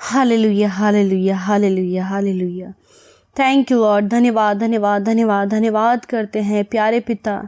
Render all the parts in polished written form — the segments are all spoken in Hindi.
Hallelujah, hallelujah, hallelujah, hallelujah. Thank you Lord. धन्यवाद, धन्यवाद, धन्यवाद, धन्यवाद करते हैं प्यारे पिता,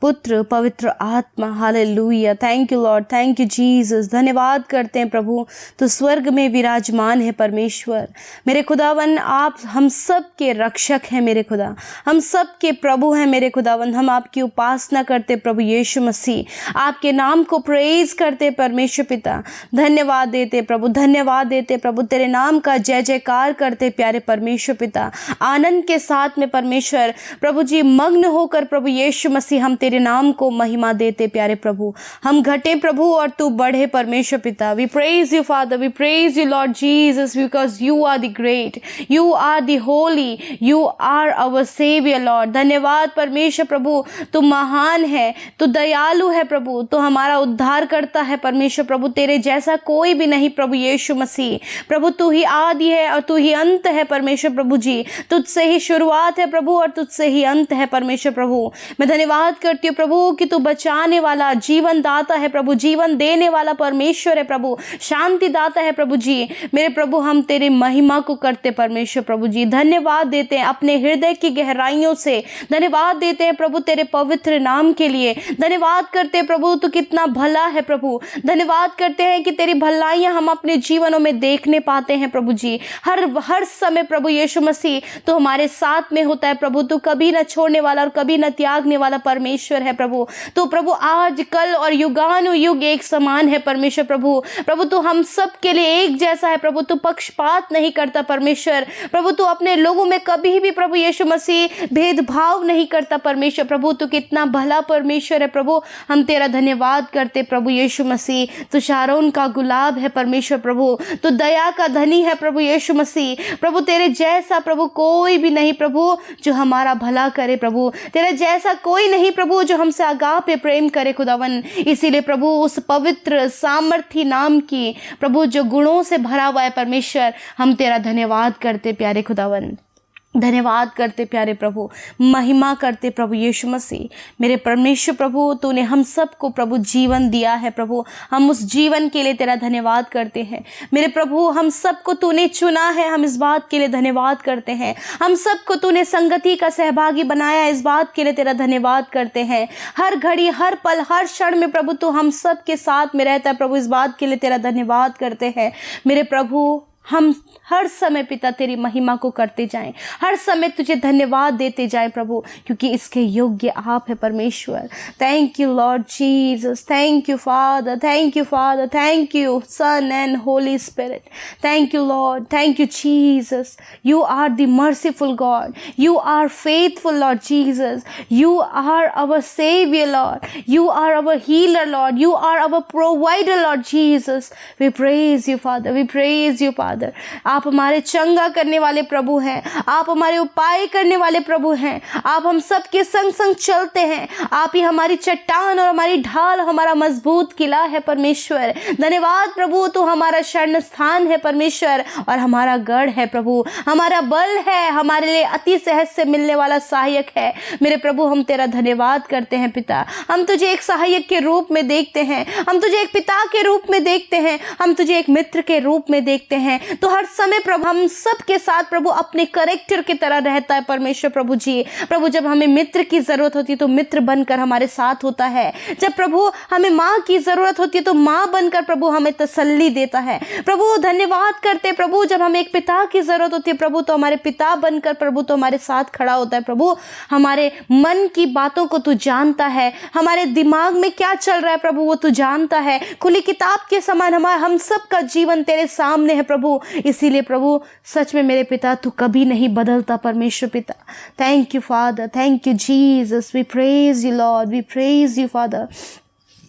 पुत्र, पवित्र आत्मा। Hallelujah. Thank you lord, thank you Jesus. धन्यवाद करते हैं प्रभु, तो स्वर्ग में विराजमान है परमेश्वर। मेरे खुदावन, आप हम सब के रक्षक हैं मेरे खुदा, हम सब के प्रभु हैं मेरे खुदावन। हम आपकी उपासना करते प्रभु यीशु मसीह, आपके नाम को प्रेज करते परमेश्वर पिता। धन्यवाद देते प्रभु, धन्यवाद देते प्रभु, तेरे नाम का जय जयकार करते प्यारे परमेश्वर पिता। आनंद के साथ में परमेश्वर प्रभु जी मग्न होकर प्रभु यीशु मसीह हम तेरे नाम को महिमा देते प्यारे प्रभु। हम घटे प्रभु और तू बढ़े परमेश्वर पिता। We praise you father, we praise you lord Jesus, because you are the great, you are the holy, you are our saviour lord. धन्यवाद परमेश्वर प्रभु, तू महान है, तू दयालु है प्रभु, तो हमारा उद्धार करता है परमेश्वर प्रभु। तेरे जैसा कोई भी नहीं प्रभु यीशु मसीह। प्रभु तू ही आदि है और तू ही अंत है परमेश्वर प्रभु जी। तुझसे ही शुरुआत है प्रभु और तुझसे ही अंत है परमेश्वर प्रभु। मैं धन्यवाद करती हूँ प्रभु कि तू बचाने वाला, जीवन दाता है प्रभु, जीवन देने वाला परमेश्वर है प्रभु, शांति दाता है प्रभु जी। मेरे प्रभु हम तेरी महिमा को करते परमेश्वर प्रभु जी। धन्यवाद देते हैं अपने हृदय की गहराइयों से, धन्यवाद देते हैं प्रभु तेरे पवित्र नाम के लिए। धन्यवाद करते हैं प्रभु, तू कितना भला है प्रभु। धन्यवाद करते हैं कि तेरी भलाइयाँ हम अपने जीवनों में देखने पाते हैं प्रभु जी। हर समय प्रभु यीशु मसीह तो हमारे साथ में होता है प्रभु। तू कभी न छोड़ने वाला और कभी न त्यागने वाला परमेश्वर है प्रभु। तो प्रभु आज कल और युगानुयुग एक समान है परमेश्वर प्रभु। प्रभु तू हम सब के लिए एक जैसा है प्रभु। तू पक्षपात नहीं करता परमेश्वर प्रभु। तू अपने लोगों में कभी भी प्रभु यीशु मसीह भेदभाव नहीं करता परमेश्वर प्रभु। तू कितना भला परमेश्वर है प्रभु। हम तेरा धन्यवाद करते प्रभु यीशु मसीह। तू शारोन का गुलाब है परमेश्वर प्रभु। तू दया का धनी है प्रभु यीशु मसीह। प्रभु तेरे जैसा प्रभु कोई भी नहीं प्रभु जो हमारा भला करे प्रभु। तेरे जैसा कोई नहीं प्रभु जो हमसे आगापे प्रेम करे खुदावन। इसीलिए प्रभु उस पवित्र सामर्थी नाम की प्रभु जो गुणों से भरा हुआ है परमेश्वर, हम तेरा धन्यवाद करते प्यारे खुदावन। धन्यवाद करते प्यारे प्रभु, महिमा करते प्रभु यीशु मसीह। मेरे परमेश्वर प्रभु तूने हम सबको प्रभु जीवन दिया है प्रभु। हम उस जीवन के लिए तेरा धन्यवाद करते हैं मेरे प्रभु। हम सबको तूने चुना है, हम इस बात के लिए धन्यवाद करते हैं। हम सबको तूने संगति का सहभागी बनाया, इस बात के लिए तेरा धन्यवाद करते हैं। हर घड़ी, हर पल, हर क्षण में प्रभु तू हम सब के साथ में रहता है प्रभु, इस बात के लिए तेरा धन्यवाद करते हैं मेरे प्रभु। हम हर समय पिता तेरी महिमा को करते जाएं, हर समय तुझे धन्यवाद देते जाएं प्रभु, क्योंकि इसके योग्य आप है परमेश्वर। Thank you lord Jesus, thank you father, thank you father, thank you son and holy spirit. Thank you lord, thank you Jesus. You are the merciful God, you are faithful lord Jesus, you are our saviour lord, you are our healer lord, you are our provider lord Jesus. We praise you father, we praise you father. आप हमारे चंगा करने वाले प्रभु हैं, आप हमारे उपाय करने वाले प्रभु हैं। आप हम सब के संग संग चलते हैं। आप ही हमारी चट्टान और हमारी ढाल, हमारा मजबूत किला है परमेश्वर। धन्यवाद प्रभु, तो हमारा शरण स्थान है परमेश्वर और हमारा गढ़ है प्रभु, हमारा बल है, हमारे लिए अति सहज से मिलने वाला सहायक है मेरे प्रभु। हम तेरा धन्यवाद करते हैं पिता। हम तुझे एक सहायक के रूप में देखते हैं, हम तुझे एक पिता के रूप में देखते हैं, हम तुझे एक मित्र के रूप में देखते हैं। तो हर समय प्रभु हम सब के साथ प्रभु अपने करेक्टर की तरह रहता है परमेश्वर प्रभु जी। प्रभु जब हमें मित्र की जरूरत होती है तो मित्र बनकर हमारे साथ होता है। जब प्रभु हमें माँ की जरूरत होती है तो माँ बनकर प्रभु हमें तसल्ली देता है प्रभु। धन्यवाद करते प्रभु, जब हमें एक पिता की जरूरत होती है प्रभु तो हमारे पिता बनकर प्रभु तो हमारे साथ खड़ा होता है प्रभु। हमारे मन की बातों को तू जानता है, हमारे दिमाग में क्या चल रहा है प्रभु वो तू जानता है। खुली किताब के समान हम सब का जीवन तेरे सामने है प्रभु। इसीलिए प्रभु सच में मेरे पिता तू कभी नहीं बदलता परमेश्वर पिता। Thank you father, thank you Jesus. We praise you lord, we praise you father.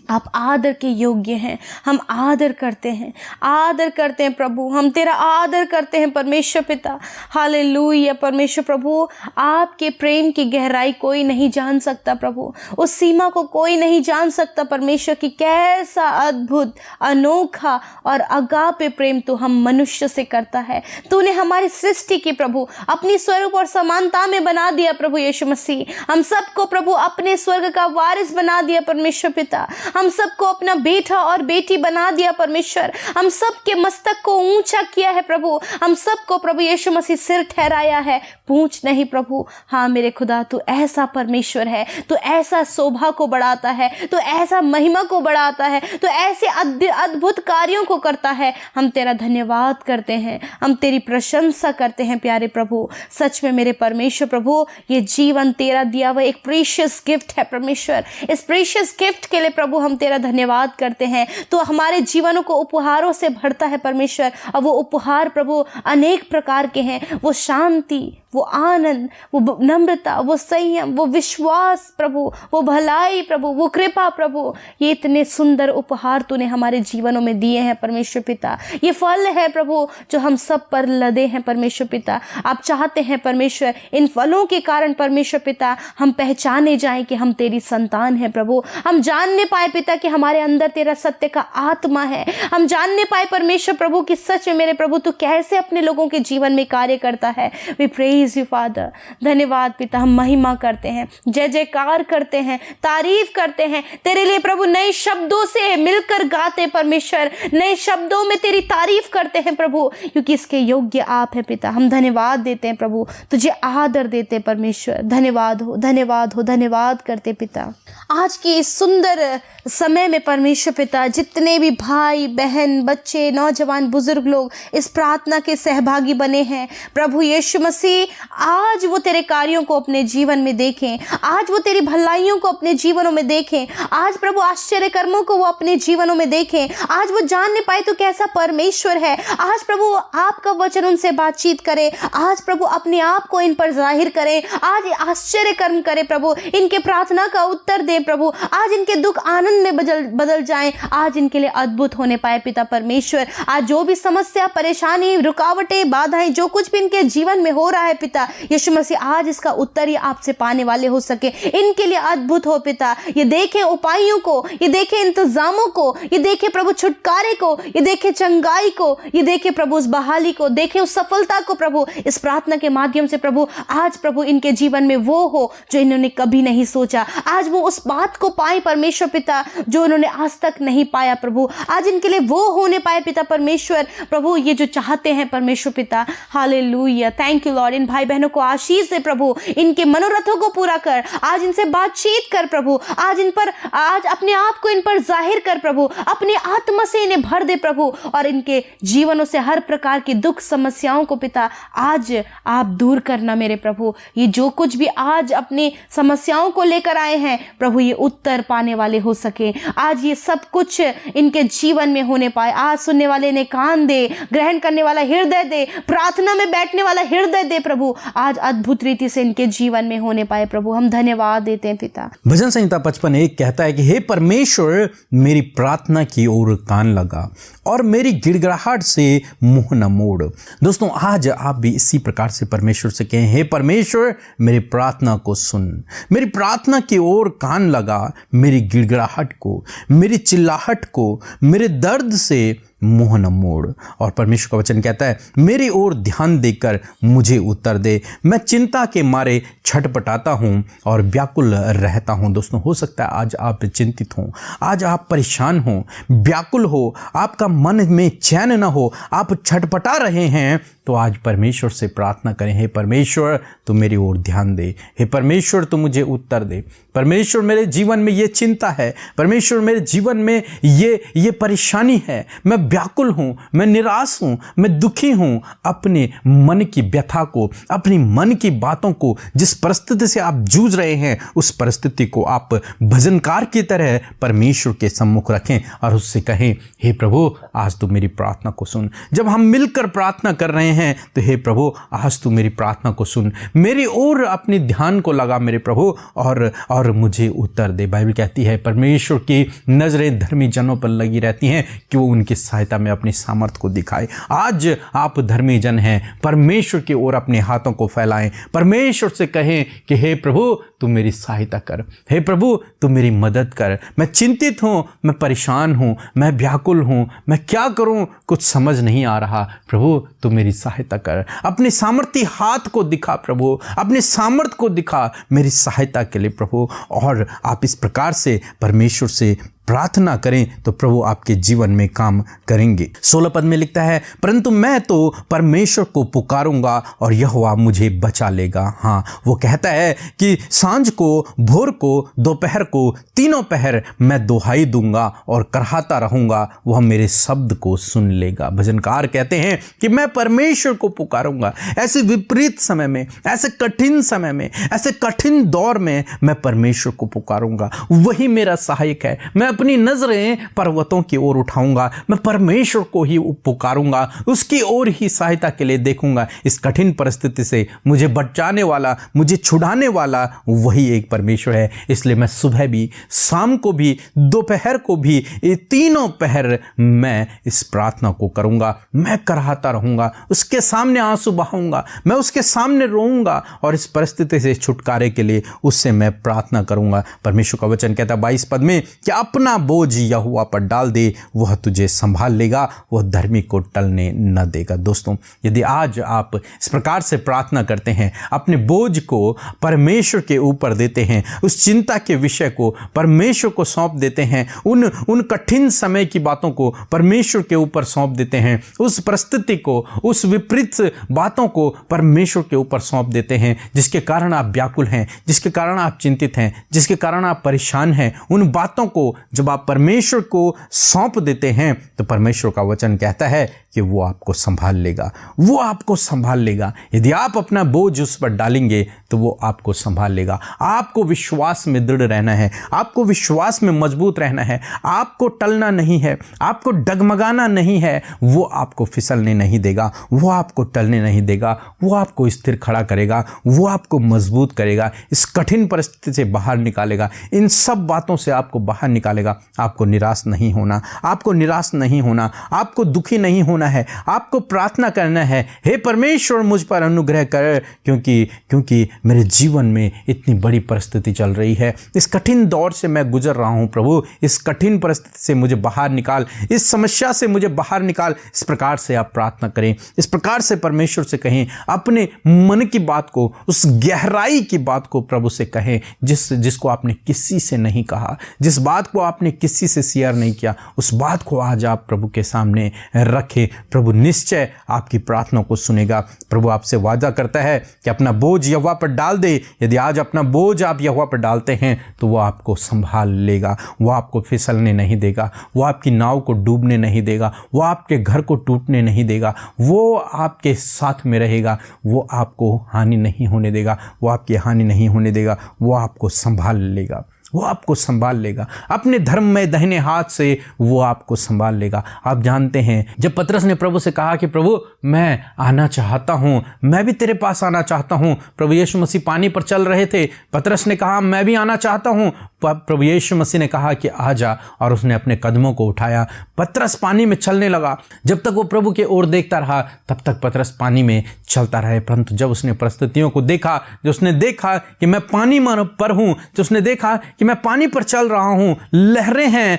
आप आदर के योग्य हैं, हम आदर करते हैं, आदर करते हैं प्रभु। हम तेरा आदर करते हैं परमेश्वर पिता। हालेलुया परमेश्वर प्रभु, आपके प्रेम की गहराई कोई नहीं जान सकता प्रभु, उस सीमा को कोई नहीं जान सकता परमेश्वर की कैसा अद्भुत, अनोखा और अगापे प्रेम तो हम मनुष्य से करता है। तूने हमारी सृष्टि की प्रभु अपनी स्वरूप और समानता में बना दिया प्रभु यीशु मसीह। हम सबको प्रभु अपने स्वर्ग का वारिस बना दिया परमेश्वर पिता। हम सबको अपना बेटा और बेटी बना दिया परमेश्वर, हम सबके मस्तक को ऊंचा किया है प्रभु, हम सबको प्रभु यीशु मसीह सिर ठहराया है, पूंछ नहीं प्रभु। हाँ मेरे खुदा, तू ऐसा परमेश्वर है, तू ऐसा शोभा को बढ़ाता है, तू ऐसा महिमा को बढ़ाता है, तू ऐसे अद्भुत कार्यों को करता है। हम तेरा धन्यवाद करते हैं, हम तेरी प्रशंसा करते हैं प्यारे प्रभु। सच में मेरे परमेश्वर प्रभु, ये जीवन तेरा दिया हुआ एक प्रीशियस गिफ्ट है परमेश्वर। इस प्रीशियस गिफ्ट के लिए प्रभु हम तेरा धन्यवाद करते हैं। तो हमारे जीवनों को उपहारों से भरता है परमेश्वर, और वो उपहार प्रभु अनेक प्रकार के हैं। वो शांति, वो आनंद, वो नम्रता, वो संयम, वो विश्वास प्रभु, वो भलाई प्रभु, वो कृपा प्रभु, ये इतने सुंदर उपहार तूने हमारे जीवनों में दिए हैं परमेश्वर पिता। ये फल है प्रभु जो हम सब पर लदे हैं परमेश्वर पिता। आप चाहते हैं परमेश्वर इन फलों के कारण परमेश्वर पिता हम पहचाने जाएं कि हम तेरी संतान हैं प्रभु। हम जानने पाए पिता कि हमारे अंदर तेरा सत्य का आत्मा है। हम जानने पाए परमेश्वर प्रभु कि सच में मेरे प्रभु तू कैसे अपने लोगों के जीवन में कार्य करता है। We praise you father. धन्यवाद पिता, हम महिमा करते हैं, जय जयकार करते हैं, तारीफ करते हैं तेरे लिए प्रभु। नए शब्दों से मिलकर गाते परमेश्वर, नए शब्दों में तेरी तारीफ करते हैं प्रभु, क्योंकि इसके योग्य आप है पिता। हम धन्यवाद देते हैं प्रभु, तुझे आदर देते हैं परमेश्वर। धन्यवाद हो, धन्यवाद हो, धन्यवाद करते पिता। आज की इस सुंदर समय में परमेश्वर पिता, जितने भी भाई बहन, बच्चे, नौजवान, बुजुर्ग लोग इस प्रार्थना के सहभागी बने हैं प्रभु यीशु मसीह, आज वो तेरे कार्यों को अपने जीवन में देखें, आज वो तेरी भलाइयों को अपने जीवनों में देखें, आज प्रभु आश्चर्य कर्मों को वो अपने जीवनों में देखें, आज वो जानने पाए तो कैसा परमेश्वर है। आज प्रभु आपका वचन उनसे बातचीत करे, आज प्रभु अपने आप को इन पर जाहिर करें, आज आश्चर्य कर्म करे प्रभु, इनके प्रार्थना का उत्तर दे प्रभु, आज इनके दुख आनंद में बदल जाएं, आज इनके लिए अद्भुत होने पाए पिता परमेश्वर। आज जो भी समस्या, परेशानी, रुकावटें, बाधाएं, जो कुछ भी इनके जीवन में हो रहा है पिता यीशु मसीह, आज इसका उत्तर ये आपसे पाने वाले हो सके, इनके लिए अद्भुत हो पिता। ये देखें उपायों को, ये देखें इंतजामों को, ये देखें प्रभु छुटकारे को, ये देखें चंगाई को, ये देखें प्रभु उस बहाली को, देखें उस सफलता को प्रभु। इस प्रार्थना के माध्यम से प्रभु आज प्रभु इनके जीवन में वो हो जो इन्होंने कभी नहीं सोचा, आज वो उस बात को पाए परमेश्वर पिता जो उन्होंने आज तक नहीं पाया प्रभु, आज इनके लिए वो होने पाए पिता परमेश्वर प्रभु, ये जो चाहते हैं परमेश्वर पिता। Hallelujah, thank you lord. इन भाई बहनों को आशीष दे प्रभु, इनके मनोरथों को पूरा कर, आज इनसे बातचीत कर प्रभु, आज इन पर, आज अपने आप को इन पर जाहिर कर प्रभु, अपने आत्मा से इन्हें भर दे प्रभु, और इनके जीवनों से हर प्रकार की दुख समस्याओं को पिता आज आप दूर करना मेरे प्रभु। ये जो कुछ भी आज अपनी समस्याओं को लेकर आए हैं प्रभु, ये उत्तर पाने वाले हो सके, आज ये सब कुछ इनके जीवन में होने पाए। आज सुनने वाले ने कान दे, ग्रहण करने वाला हृदय दे, प्रार्थना में बैठने वाला हृदय दे प्रभु, आज अद्भुत रीति से इनके जीवन में होने पाए प्रभु। हम धन्यवाद देते हैं पिता। भजन संहिता 55:1 कहता है कि हे परमेश्वर, मेरी प्रार्थना की ओर कान लगा और मेरी गिड़गिड़ाहट से मुंह न मोड़। दोस्तों, आज आप भी इसी प्रकार से परमेश्वर से कहें, हे परमेश्वर, मेरी प्रार्थना को सुन, मेरी प्रार्थना की ओर कान लगा, मेरी गिड़गिड़ाहट को, मेरी चिल्लाहट को, मेरे दर्द से मुंह न मोड़। और परमेश्वर का वचन कहता है, मेरी ओर ध्यान देकर मुझे उत्तर दे, मैं चिंता के मारे छटपटाता हूँ और व्याकुल रहता हूँ। दोस्तों, हो सकता है आज आप चिंतित हों, आज आप परेशान हों, व्याकुल हो, आपका मन में चैन न हो, आप छटपटा रहे हैं, तो आज परमेश्वर से प्रार्थना करें, हे परमेश्वर तू मेरी ओर ध्यान दे, हे परमेश्वर तू मुझे उत्तर दे। परमेश्वर, मेरे जीवन में ये चिंता है, परमेश्वर मेरे जीवन में ये परेशानी है, मैं व्याकुल हूँ, मैं निराश हूँ, मैं दुखी हूँ। अपने मन की व्यथा को, अपनी मन की बातों को, जिस परिस्थिति से आप जूझ रहे हैं, उस परिस्थिति को आप भजनकार की तरह परमेश्वर के सम्मुख रखें और उससे कहें, हे प्रभु आज तू मेरी प्रार्थना को सुन। जब हम मिलकर प्रार्थना कर रहे हैं तो हे प्रभु आज तू मेरी प्रार्थना को सुन, मेरी ओर अपने ध्यान को लगा मेरे प्रभु, और मुझे उत्तर दे। बाइबल कहती है परमेश्वर की नजरें धर्मी जनों पर लगी रहती हैं कि वो उनकी सहायता में अपनी सामर्थ को दिखाए। आज आप धर्मी जन हैं, परमेश्वर की ओर अपने हाथों को फैलाएं, परमेश्वर से कहें कि हे प्रभु तू मेरी सहायता कर। हे प्रभु तू मेरी मदद कर। मैं चिंतित हूँ, मैं परेशान हूँ, मैं व्याकुल हूँ, मैं क्या करूँ कुछ समझ नहीं आ रहा। प्रभु तू मेरी सहायता कर। अपने सामर्थ्य हाथ को दिखा प्रभु, अपने सामर्थ्य को दिखा मेरी सहायता के लिए प्रभु। और आप इस प्रकार से परमेश्वर से प्रार्थना करें तो प्रभु आपके जीवन में काम करेंगे। 16 पद में लिखता है, परंतु मैं तो परमेश्वर को पुकारूंगा और यहोवा मुझे बचा लेगा। हाँ, वो कहता है कि सांझ को, भोर को, दोपहर को, तीनों पहर मैं दुहाई दूंगा और कराहता रहूंगा, वह मेरे शब्द को सुन लेगा। भजनकार कहते हैं कि मैं परमेश्वर को पुकारूंगा। ऐसे विपरीत समय में, ऐसे कठिन समय में, ऐसे कठिन दौर में मैं परमेश्वर को पुकारूंगा। वही मेरा सहायक है। मैं अपनी नजरें पर्वतों की ओर उठाऊंगा, मैं परमेश्वर को ही पुकारूंगा, उसकी ओर ही सहायता के लिए देखूंगा। इस कठिन परिस्थिति से मुझे बचाने वाला, मुझे छुड़ाने वाला वही एक परमेश्वर है। इसलिए मैं सुबह भी, शाम को भी, दोपहर को भी, ये तीनों पहर मैं इस प्रार्थना को करूंगा। मैं कराहता रहूंगा, उसके सामने आंसू बहाऊंगा, मैं उसके सामने रोऊंगा और इस परिस्थिति से छुटकारे के लिए उससे मैं प्रार्थना करूंगा। परमेश्वर का वचन कहता है 22 पद में कि अपना बोझ यहोवा पर डाल दे, वह तुझे संभाल लेगा, वह धर्मी को टलने न देगा। दोस्तों, यदि आज आप इस प्रकार से प्रार्थना करते हैं, अपने बोझ को परमेश्वर के ऊपर देते हैं, उस चिंता के विषय को परमेश्वर को सौंप देते हैं, उन कठिन समय की बातों को परमेश्वर के ऊपर सौंप देते हैं, उस परिस्थिति को, उस विपरीत बातों को परमेश्वर के ऊपर सौंप देते हैं, जिसके कारण आप व्याकुल हैं, जिसके कारण आप चिंतित हैं, जिसके कारण आप परेशान हैं, उन बातों को जब आप परमेश्वर को सौंप देते हैं तो परमेश्वर का वचन कहता है कि वो आपको संभाल लेगा, वो आपको संभाल लेगा। यदि आप अपना बोझ उस पर डालेंगे तो वो आपको संभाल लेगा। आपको विश्वास में दृढ़ रहना है, आपको विश्वास में मजबूत रहना है, आपको टलना नहीं है, आपको डगमगाना नहीं है। वो आपको फिसलने नहीं देगा, वो आपको टलने नहीं देगा, वो आपको स्थिर खड़ा करेगा, वो आपको मजबूत करेगा, इस कठिन परिस्थिति से बाहर निकालेगा, इन सब बातों से आपको बाहर निकालेगा। आपको निराश नहीं होना, आपको निराश नहीं होना, आपको दुखी नहीं होना है, आपको प्रार्थना करना है, हे परमेश्वर मुझ पर अनुग्रह कर, क्योंकि मेरे जीवन में इतनी बड़ी परिस्थिति चल रही है, इस कठिन दौर से मैं गुजर रहा हूं प्रभु, इस कठिन परिस्थिति से मुझे बाहर निकाल, इस समस्या से मुझे बाहर निकाल। इस प्रकार से आप प्रार्थना करें, इस प्रकार से परमेश्वर से कहें, अपने मन की बात को, उस गहराई की बात को प्रभु से कहें जिसको आपने किसी से नहीं कहा, जिस बात को आपने किसी से शेयर नहीं किया, उस बात को आज आप प्रभु के सामने रखें। प्रभु निश्चय आपकी प्रार्थना को सुनेगा। प्रभु आपसे वादा करता है कि अपना बोझ यहोवा पर डाल दे। यदि आज अपना बोझ आप यहोवा पर डालते हैं तो वो आपको संभाल लेगा, वो आपको फिसलने नहीं देगा, वो आपकी नाव को डूबने नहीं देगा, वो आपके घर को टूटने नहीं देगा, वो आपके साथ में रहेगा, वो आपको हानि नहीं होने देगा, वो आपकी हानि नहीं होने देगा, वो आपको संभाल लेगा, वो आपको संभाल लेगा। अपने धर्म में दाहिने हाथ से वो आपको संभाल लेगा। आप जानते हैं जब पतरस ने प्रभु से कहा कि प्रभु मैं आना चाहता हूँ, मैं भी तेरे पास आना चाहता हूँ, प्रभु यीशु मसीह पानी पर चल रहे थे, पतरस ने कहा मैं भी आना चाहता हूँ, प्रभु यीशु मसीह ने कहा कि आ जा, और उसने अपने कदमों को उठाया, पतरस पानी में चलने लगा। जब तक वो प्रभु के ओर देखता रहा तब तक पतरस पानी में चलता रहे, परंतु जब उसने परिस्थितियों को देखा, जो उसने देखा कि मैं पानी पर हूँ, जो उसने देखा कि मैं पानी पर चल रहा हूँ, लहरें हैं,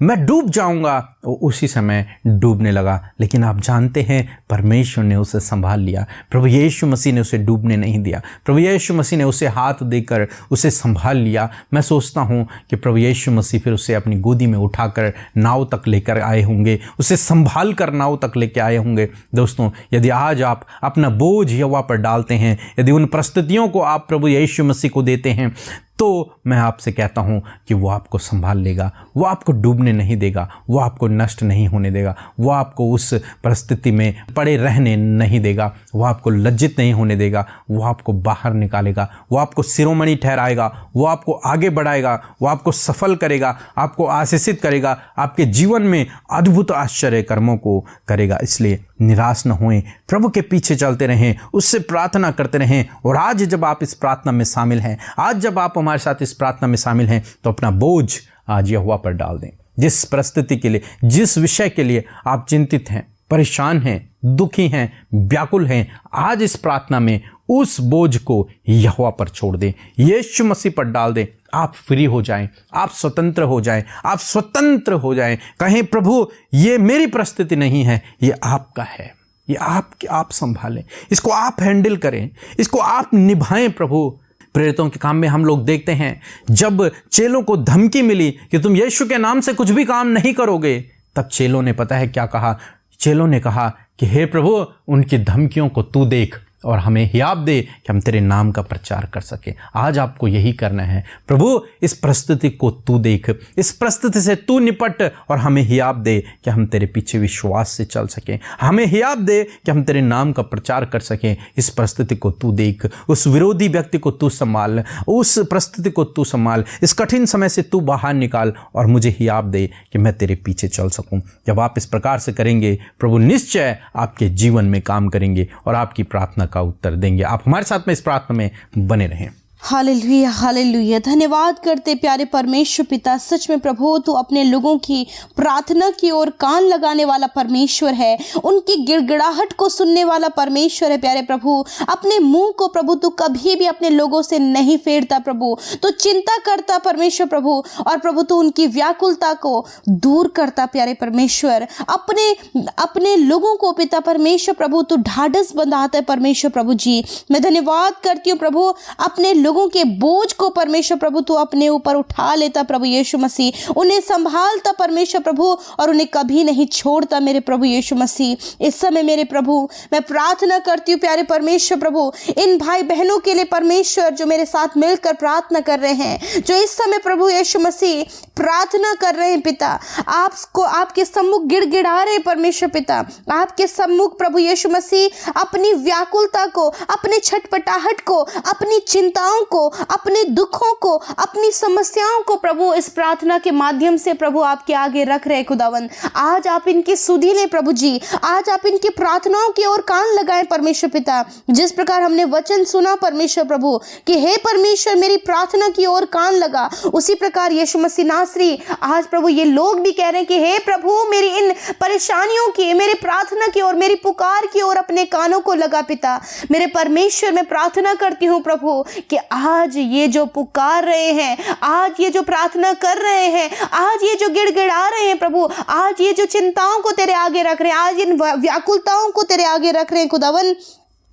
मैं डूब जाऊंगा, वो उसी समय डूबने लगा। लेकिन आप जानते हैं परमेश्वर ने उसे संभाल लिया, प्रभु यीशु मसीह ने उसे डूबने नहीं दिया, प्रभु यीशु मसीह ने उसे हाथ देकर उसे संभाल लिया। मैं सोचता हूँ कि प्रभु यीशु मसीह फिर उसे अपनी गोदी में उठाकर नाव तक लेकर आए होंगे, उसे संभाल कर नाव तक लेकर आए होंगे। दोस्तों, यदि आज आप अपना बोझ यहोवा पर डालते हैं, यदि उन परिस्थितियों को आप प्रभु यीशु मसीह को देते हैं, तो मैं आपसे कहता हूं कि वो आपको संभाल लेगा, वो आपको डूबने नहीं देगा, वो आपको नष्ट नहीं होने देगा, वो आपको उस परिस्थिति में पड़े रहने नहीं देगा, वो आपको लज्जित नहीं होने देगा, वो आपको बाहर निकालेगा, वो आपको शिरोमणि ठहराएगा, वो आपको आगे बढ़ाएगा, वो आपको सफल करेगा, आपको आशीषित करेगा, आपके जीवन में अद्भुत आश्चर्य कर्मों को करेगा। इसलिए निराश न होएं, प्रभु के पीछे चलते रहें, उससे प्रार्थना करते रहें। और आज जब आप इस प्रार्थना में शामिल हैं, आज जब आप हमारे साथ इस प्रार्थना में शामिल हैं, तो अपना बोझ आज यहोवा पर डाल दें। जिस परिस्थिति के लिए, जिस विषय के लिए आप चिंतित हैं, परेशान हैं, दुखी हैं, व्याकुल हैं, आज इस प्रार्थना में उस बोझ को यहोवा पर छोड़ दें, यीशु मसीह पर डाल दें। आप फ्री हो जाएं, आप स्वतंत्र हो जाएं, आप स्वतंत्र हो जाएं। कहें प्रभु ये मेरी परिस्थिति नहीं है, ये आपका है, ये आप संभालें, इसको आप हैंडल करें, इसको आप निभाएं। प्रभु प्रेरितों के काम में हम लोग देखते हैं, जब चेलों को धमकी मिली कि तुम यीशु के नाम से कुछ भी काम नहीं करोगे, तब चेलों ने पता है क्या कहा? चेलों ने कहा कि हे प्रभु उनकी धमकियों को तू देख और हमें हियाब दे कि हम तेरे नाम का प्रचार कर सके। आज आपको यही करना है। प्रभु इस परिस्थिति को तू देख, इस परिस्थिति से तू निपट और हमें हियाब दे कि हम तेरे पीछे विश्वास से चल सकें। हमें हियाब दे कि हम तेरे नाम का प्रचार कर सकें। इस परिस्थिति को तू देख, उस विरोधी व्यक्ति को तू संभाल, उस परिस्थिति को तू संभाल, इस कठिन समय से तू बाहर निकाल और मुझे हियाब दे कि मैं तेरे पीछे चल सकूं। जब आप इस प्रकार से करेंगे, प्रभु निश्चय आपके जीवन में काम करेंगे और आपकी प्रार्थना का उत्तर देंगे। आप हमारे साथ में इस प्रार्थना में बने रहें। Hallelujah, hallelujah. धन्यवाद करते प्यारे परमेश्वर पिता। सच में प्रभु तू अपने लोगों की प्रार्थना की ओर कान लगाने वाला परमेश्वर है, उनकी गिड़गिड़ाहट को सुनने वाला परमेश्वर है। प्यारे प्रभु अपने मुंह को प्रभु तू कभी भी अपने लोगों से नहीं फेरता प्रभु, तो चिंता करता परमेश्वर प्रभु, और प्रभु तू उनकी व्याकुलता को दूर करता प्यारे परमेश्वर। अपने लोगों को पिता परमेश्वर प्रभु तू ढाढ़स बंधाता है परमेश्वर प्रभु जी। मैं धन्यवाद करती हूँ प्रभु, अपने लोगों के बोझ को परमेश्वर प्रभु तू अपने ऊपर उठा लेता प्रभु यीशु मसीह, उन्हें संभालता परमेश्वर प्रभु और उन्हें कभी नहीं छोड़ता मेरे प्रभु यीशु मसीह। इस समय मेरे प्रभु मैं प्रार्थना करती हूँ प्यारे परमेश्वर प्रभु, इन भाई बहनों के लिए परमेश्वर जो मेरे साथ मिलकर प्रार्थना कर रहे हैं, जो इस समय प्रभु यीशु मसीह प्रार्थना कर रहे हैं पिता, आपको आपके सम्मुख गिड़गिड़ा रहे परमेश्वर पिता, आपके सम्मुख प्रभु यीशु मसीह अपनी व्याकुलता को, अपने छटपटाहट को, अपनी चिंताओं को, अपने दुखों को, अपनी समस्याओं को प्रभु इस प्रार्थना के माध्यम से प्रभु आपके आगे रख रहे खुदावन। आज आप इनकी सुधि लें प्रभु जी, आज आप इनकी प्रार्थनाओं की ओर कान लगाएं परमेश्वर पिता। जिस प्रकार हमने वचन सुना परमेश्वर प्रभु कि हे परमेश्वर मेरी प्रार्थना की ओर कान लगा, उसी प्रकार यीशु मसीह नासरी आज प्रभु ये लोग भी कह रहे हैं कि हे प्रभु मेरी इन परेशानियों की, मेरी प्रार्थना की ओर, मेरी पुकार की ओर अपने कानों को लगा पिता। मेरे परमेश्वर मैं प्रार्थना करती हूँ प्रभु कि आज ये जो पुकार रहे हैं, आज ये जो प्रार्थना कर रहे हैं, आज ये जो गिड़गिड़ा रहे हैं प्रभु, आज ये जो चिंताओं को तेरे आगे रख रहे हैं, आज इन व्याकुलताओं को तेरे आगे रख रहे हैं खुदावन,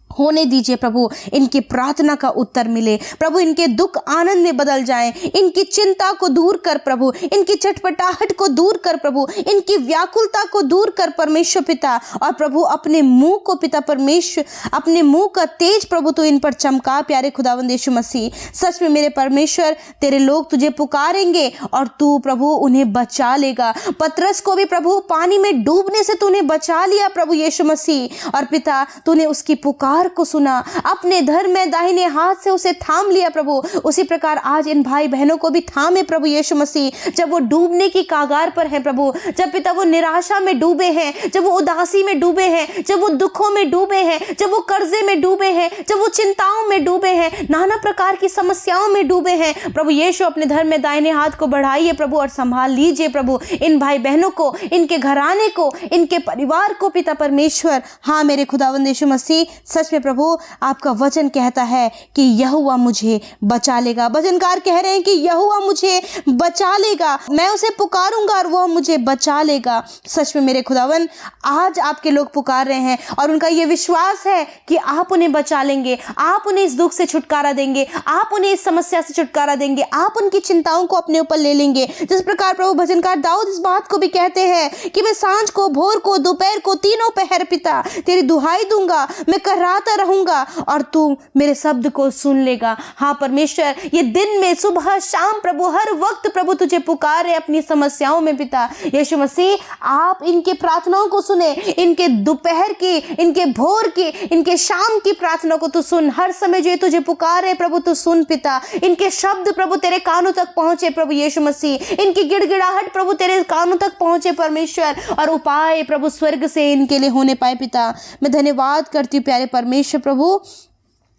होने दीजिए प्रभु इनकी प्रार्थना का उत्तर मिले प्रभु, इनके दुख आनंद में बदल जाएं, इनकी चिंता को दूर कर प्रभु, इनकी छटपटाहट को दूर कर प्रभु, इनकी व्याकुलता को दूर कर परमेश्वर पिता। और प्रभु अपने मुंह को पिता परमेश्वर, अपने मुंह का तेज प्रभु तू इन पर चमका प्यारे खुदावंद यीशु मसीह। सच में मेरे परमेश्वर तेरे लोग तुझे पुकारेंगे और तू प्रभु उन्हें बचा लेगा। पतरस को भी प्रभु पानी में डूबने से तूने बचा लिया प्रभु यीशु मसीह, और पिता तूने उसकी पुकार को सुना, अपने धर्म में दाहिने हाथ से उसे थाम लिया प्रभु। उसी प्रकार आज इन भाई बहनों को भी थामे प्रभु यीशु मसीह। जब वो डूबने की कागार पर है प्रभु, जब पिता वो निराशा में डूबे हैं, जब वो उदासी में डूबे हैं, जब वो दुखों में डूबे हैं, जब वो कर्जे में डूबे हैं, जब वो चिंताओं में डूबे हैं, नाना प्रकार की समस्याओं में डूबे हैं प्रभु यीशु अपने धर्म में दाहिने हाथ को बढ़ाइए प्रभु और संभाल लीजिए प्रभु इन भाई बहनों को, इनके घराने को, इनके परिवार को पिता परमेश्वर। हाँ मेरे खुदावंद यीशु मसीह, सच में प्रभु आपका वचन कहता है कि यहोवा मुझे बचा लेगा। भजनकार कह रहे हैं कि यहोवा मुझे बचा लेगा, मैं उसे पुकारूंगा और वह मुझे बचा लेगा। सच में मेरे खुदावन आज आपके लोग पुकार रहे हैं और उनका यह विश्वास है कि आप उन्हें बचा लेंगे, आप उन्हें इस दुख से छुटकारा देंगे, आप उन्हें इस समस्या से छुटकारा देंगे, आप उनकी चिंताओं को अपने ऊपर ले लेंगे। जिस प्रकार प्रभु भजनकार दाऊद इस बात को भी कहते हैं कि मैं सांझ को, भोर को, दोपहर को, तीनों पहर पिता तेरी दुहाई दूंगा, मैं कराहता रहूंगा और तू मेरे शब्द को सुन लेगा। हाँ परमेश्वर ये दिन में सुबह शाम प्रभु हर वक्त प्रभु तुझे पुकारे अपनी समस्याओं में पिता यीशु मसीह। आप इनके प्रार्थनाओं को सुने, इनके दोपहर की, इनके भोर की, इनके शाम की प्रार्थना को तू सुन। हर समय जो तुझे पुकारे प्रभु तू सुन पिता। इनके शब्द प्रभु तेरे कानों तक पहुंचे प्रभु यीशु मसीह, इनकी गिड़गिड़ाहट प्रभु तेरे कानों तक पहुंचे परमेश्वर, और उपाय प्रभु स्वर्ग से इनके लिए होने पाए पिता। मैं धन्यवाद करती हूँ प्यारे परमेश्वर प्रभु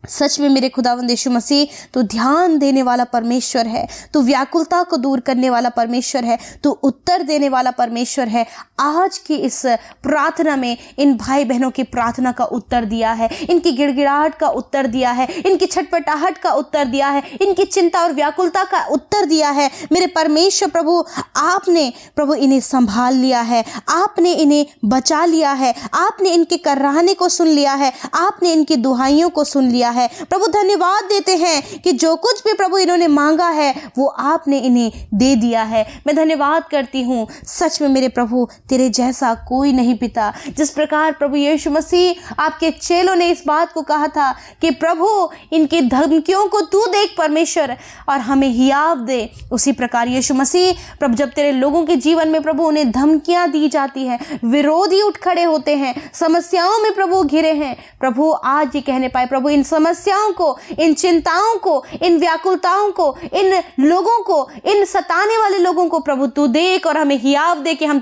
सच में मेरे खुदावंद यीशु मसीह, तो ध्यान देने वाला परमेश्वर है, तो व्याकुलता को दूर करने वाला परमेश्वर है, तो उत्तर देने वाला परमेश्वर है। आज की इस प्रार्थना में इन भाई बहनों की प्रार्थना का उत्तर दिया है, इनकी गिड़गिड़ाहट का उत्तर दिया है, इनकी छटपटाहट का उत्तर दिया है, इनकी चिंता और व्याकुलता का उत्तर दिया है। मेरे परमेश्वर प्रभु, आपने प्रभु इन्हें संभाल लिया है, आपने इन्हें बचा लिया है, आपने इनके कराहने को सुन लिया है, आपने इनकी दुहाइयों को सुन लिया है। प्रभु धन्यवाद देते हैं कि जो कुछ भी प्रभु इन्होंने मांगा है वो आपने इन्हें दे दिया है। मैं धन्यवाद करती हूँ। सच में मेरे प्रभु, तेरे जैसा कोई नहीं पिता। जिस प्रकार प्रभु यीशु मसीह आपके चेलों ने इस बात को कहा था कि प्रभु इनकी धमकियों को तू देख परमेश्वर और हमें हियाव दे, उसी प्रकार यीशु मसीह प्रभु जब तेरे लोगों के जीवन में प्रभु उन्हें धमकियां दी जाती हैं, विरोधी उठ खड़े होते हैं, समस्याओं में प्रभु घिरे हैं, प्रभु आज ये कहने पाए प्रभु इन समस्याओं को, इन चिंताओं को, इन व्याकुलताओं को, इन लोगों को, इन सताने वाले लोगों को प्रभु तू देख और हमें हियाव दे कि हम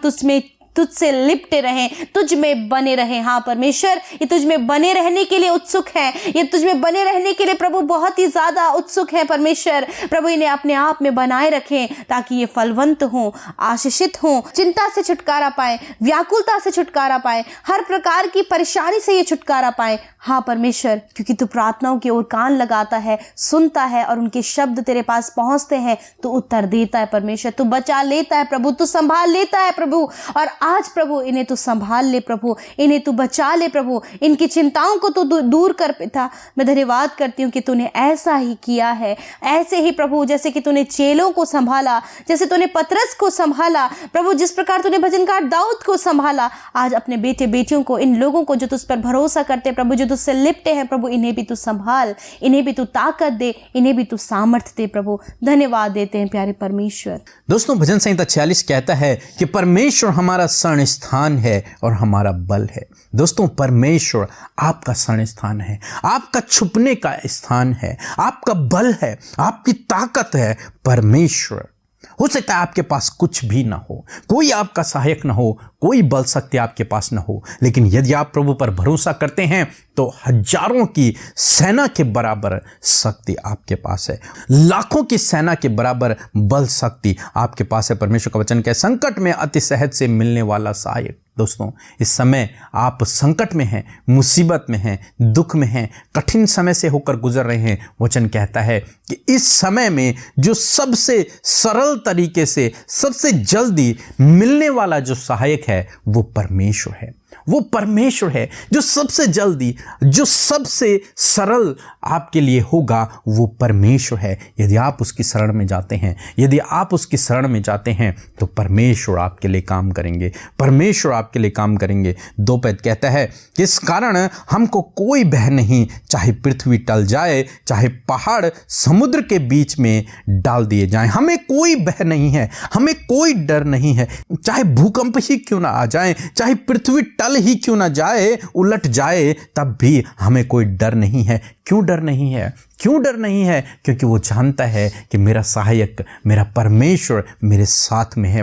तुझसे लिपटे रहें, तुझ में बने रहें। हाँ परमेश्वर, ये तुझ में बने रहने के लिए उत्सुक है, ये तुझ में बने रहने के लिए प्रभु बहुत ही ज्यादा उत्सुक है। परमेश्वर प्रभु इन्हें अपने आप में बनाए रखें ताकि ये फलवंत हों, आशीषित हों, चिंता से छुटकारा पाए, व्याकुलता से छुटकारा पाए, हर प्रकार की परेशानी से ये छुटकारा पाए। हाँ परमेश्वर, क्योंकि तू प्रार्थनाओं की ओर कान लगाता है, सुनता है और उनके शब्द तेरे पास पहुंचते हैं तो उत्तर देता है। परमेश्वर तू बचा लेता है प्रभु, तू संभाल लेता है प्रभु। और आज प्रभु इन्हें तू संभाल ले प्रभु, इन्हें तू बचा ले प्रभु, इनकी चिंताओं को तू दूर कर पिता। मैं धन्यवाद करती हूँ कि तूने ऐसा ही किया है, ऐसे ही प्रभु जैसे कि तूने चेलों को संभाला, जैसे तूने पतरस को संभाला प्रभु, जिस प्रकार तूने भजनकार दाऊद को संभाला, आज अपने बेटे बेटियों को, इन लोगों को जो तुझ पर भरोसा करते प्रभु, जो तुझसे लिपटे हैं प्रभु, इन्हें भी तू संभाल, इन्हें भी तू ताकत दे, इन्हें भी तू सामर्थ्य दे प्रभु। धन्यवाद देते हैं प्यारे परमेश्वर। दोस्तों भजन संहिता 46 कहता है कि परमेश्वर हमारा शरण स्थान है और हमारा बल है। दोस्तों परमेश्वर आपका शरण स्थान है, आपका छुपने का स्थान है, आपका बल है, आपकी ताकत है। परमेश्वर, हो सकता है आपके पास कुछ भी ना हो, कोई आपका सहायक ना हो, कोई बल शक्ति आपके पास ना हो, लेकिन यदि आप प्रभु पर भरोसा करते हैं तो हजारों की सेना के बराबर शक्ति आपके पास है, लाखों की सेना के बराबर बल शक्ति आपके पास है। परमेश्वर का वचन कहे, संकट में अति सहज से मिलने वाला सहायक। दोस्तों इस समय आप संकट में हैं, मुसीबत में हैं, दुख में हैं, कठिन समय से होकर गुजर रहे हैं। वचन कहता है कि इस समय में जो सबसे सरल तरीके से, सबसे जल्दी मिलने वाला जो सहायक है वो परमेश्वर है। वो परमेश्वर है जो सबसे जल्दी, जो सबसे सरल आपके लिए होगा, वो परमेश्वर है। यदि आप उसकी शरण में जाते हैं, यदि आप उसकी शरण में जाते हैं तो परमेश्वर आपके लिए काम करेंगे, परमेश्वर आपके लिए काम करेंगे। 2 पद कहता है कि इस कारण हमको कोई भय नहीं, चाहे पृथ्वी टल जाए, चाहे पहाड़ समुद्र के बीच में डाल दिए जाएं, हमें कोई भय नहीं है, हमें कोई डर नहीं है। चाहे भूकंप ही क्यों ना आ जाए, चाहे पृथ्वी टल ही क्यों ना जाए, उलट जाए, तब भी हमें कोई डर नहीं है। क्यों डर नहीं है? क्यों डर नहीं है? क्योंकि वो जानता है कि मेरा सहायक, मेरा परमेश्वर मेरे साथ में है।